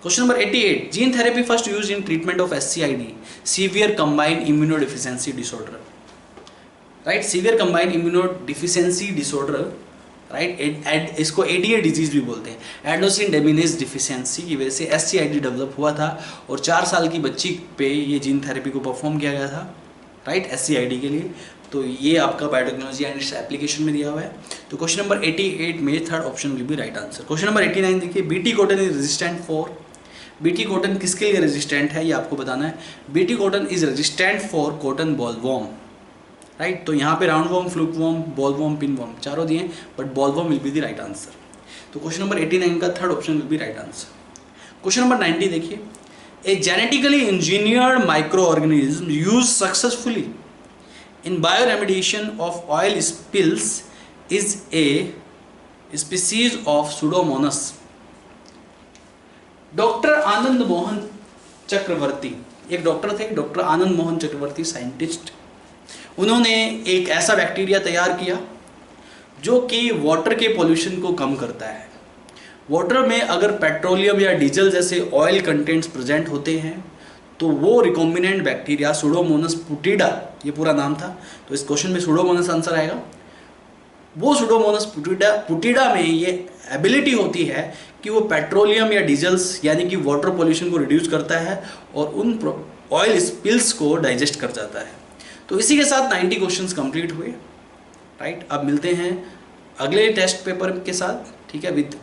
Question number 88, gene therapy first used in treatment of SCID, severe combined immunodeficiency disorder. Right, severe combined immunodeficiency disorder, right, इसको ADA डिजीज भी बोलते हैं। एडेनोसिन डिमिनेज डिफिशियंसी की वजह से SCID डेवलप हुआ था, और 4 साल की बच्ची पे ये जीन थेरेपी को परफॉर्म किया गया था, राइट, SCID के लिए। तो ये आपका बायोटेक्नोलॉजी एंड इट्स एप्लीकेशन में दिया हुआ है। तो क्वेश्चन नंबर 88 में third option will be right answer. Question number 89 देखिए, Bt cotton is resistant for. Bt cotton किसके लिए रेजिस्टेंट है ये आपको बताना है। Bt cotton is resistant for cotton bollworm, right. तो यहाँ पे round worm, fluke worm, boll worm, pin worm चारों दिए, but boll worm will be the right answer. तो क्वेश्चन नंबर 89 का third option will be right answer. Question number 90 देखिए, a genetically engineered microorganism use successfully in bioremediation of oil spills is a species of Pseudomonas। Doctor Anand Mohan Chakravarty, एक डॉक्टर थे, डॉक्टर आनंद मोहन चक्रवर्ती, साइंटिस्ट। उन्होंने एक ऐसा बैक्टीरिया तैयार किया जो कि वाटर के पोल्यूशन को कम करता है। वाटर में अगर पेट्रोलियम या डीजल जैसे ऑयल कंटेंट्स प्रेजेंट होते हैं तो वो रिकॉम्बिनेंट बैक्टीरिया सुडोमोनस पुटिडा, ये पूरा नाम था, तो इस क्वेश्चन में सुडोमोनस आंसर आएगा। वो सुडोमोनस पुटिडा में ये एबिलिटी होती है कि वो पेट्रोलियम या डीजल्स यानी कि वाटर पोल्यूशन को रिड्यूस करता है और उन ऑयल स्पिल्स को डाइजेस्ट कर जाता है। तो इसी के साथ 90 क्वेश्चंस कंप्लीट हुए, राइट। अब मिलते हैं अगले टेस्ट पेपर के साथ, ठीक है, विद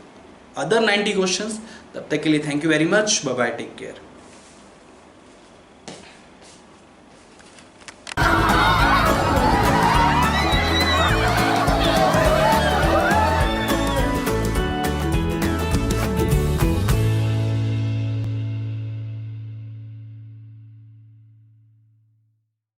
अदर 90 क्वेश्चंस। तब तक के लिए thank you very much, bye bye, take care.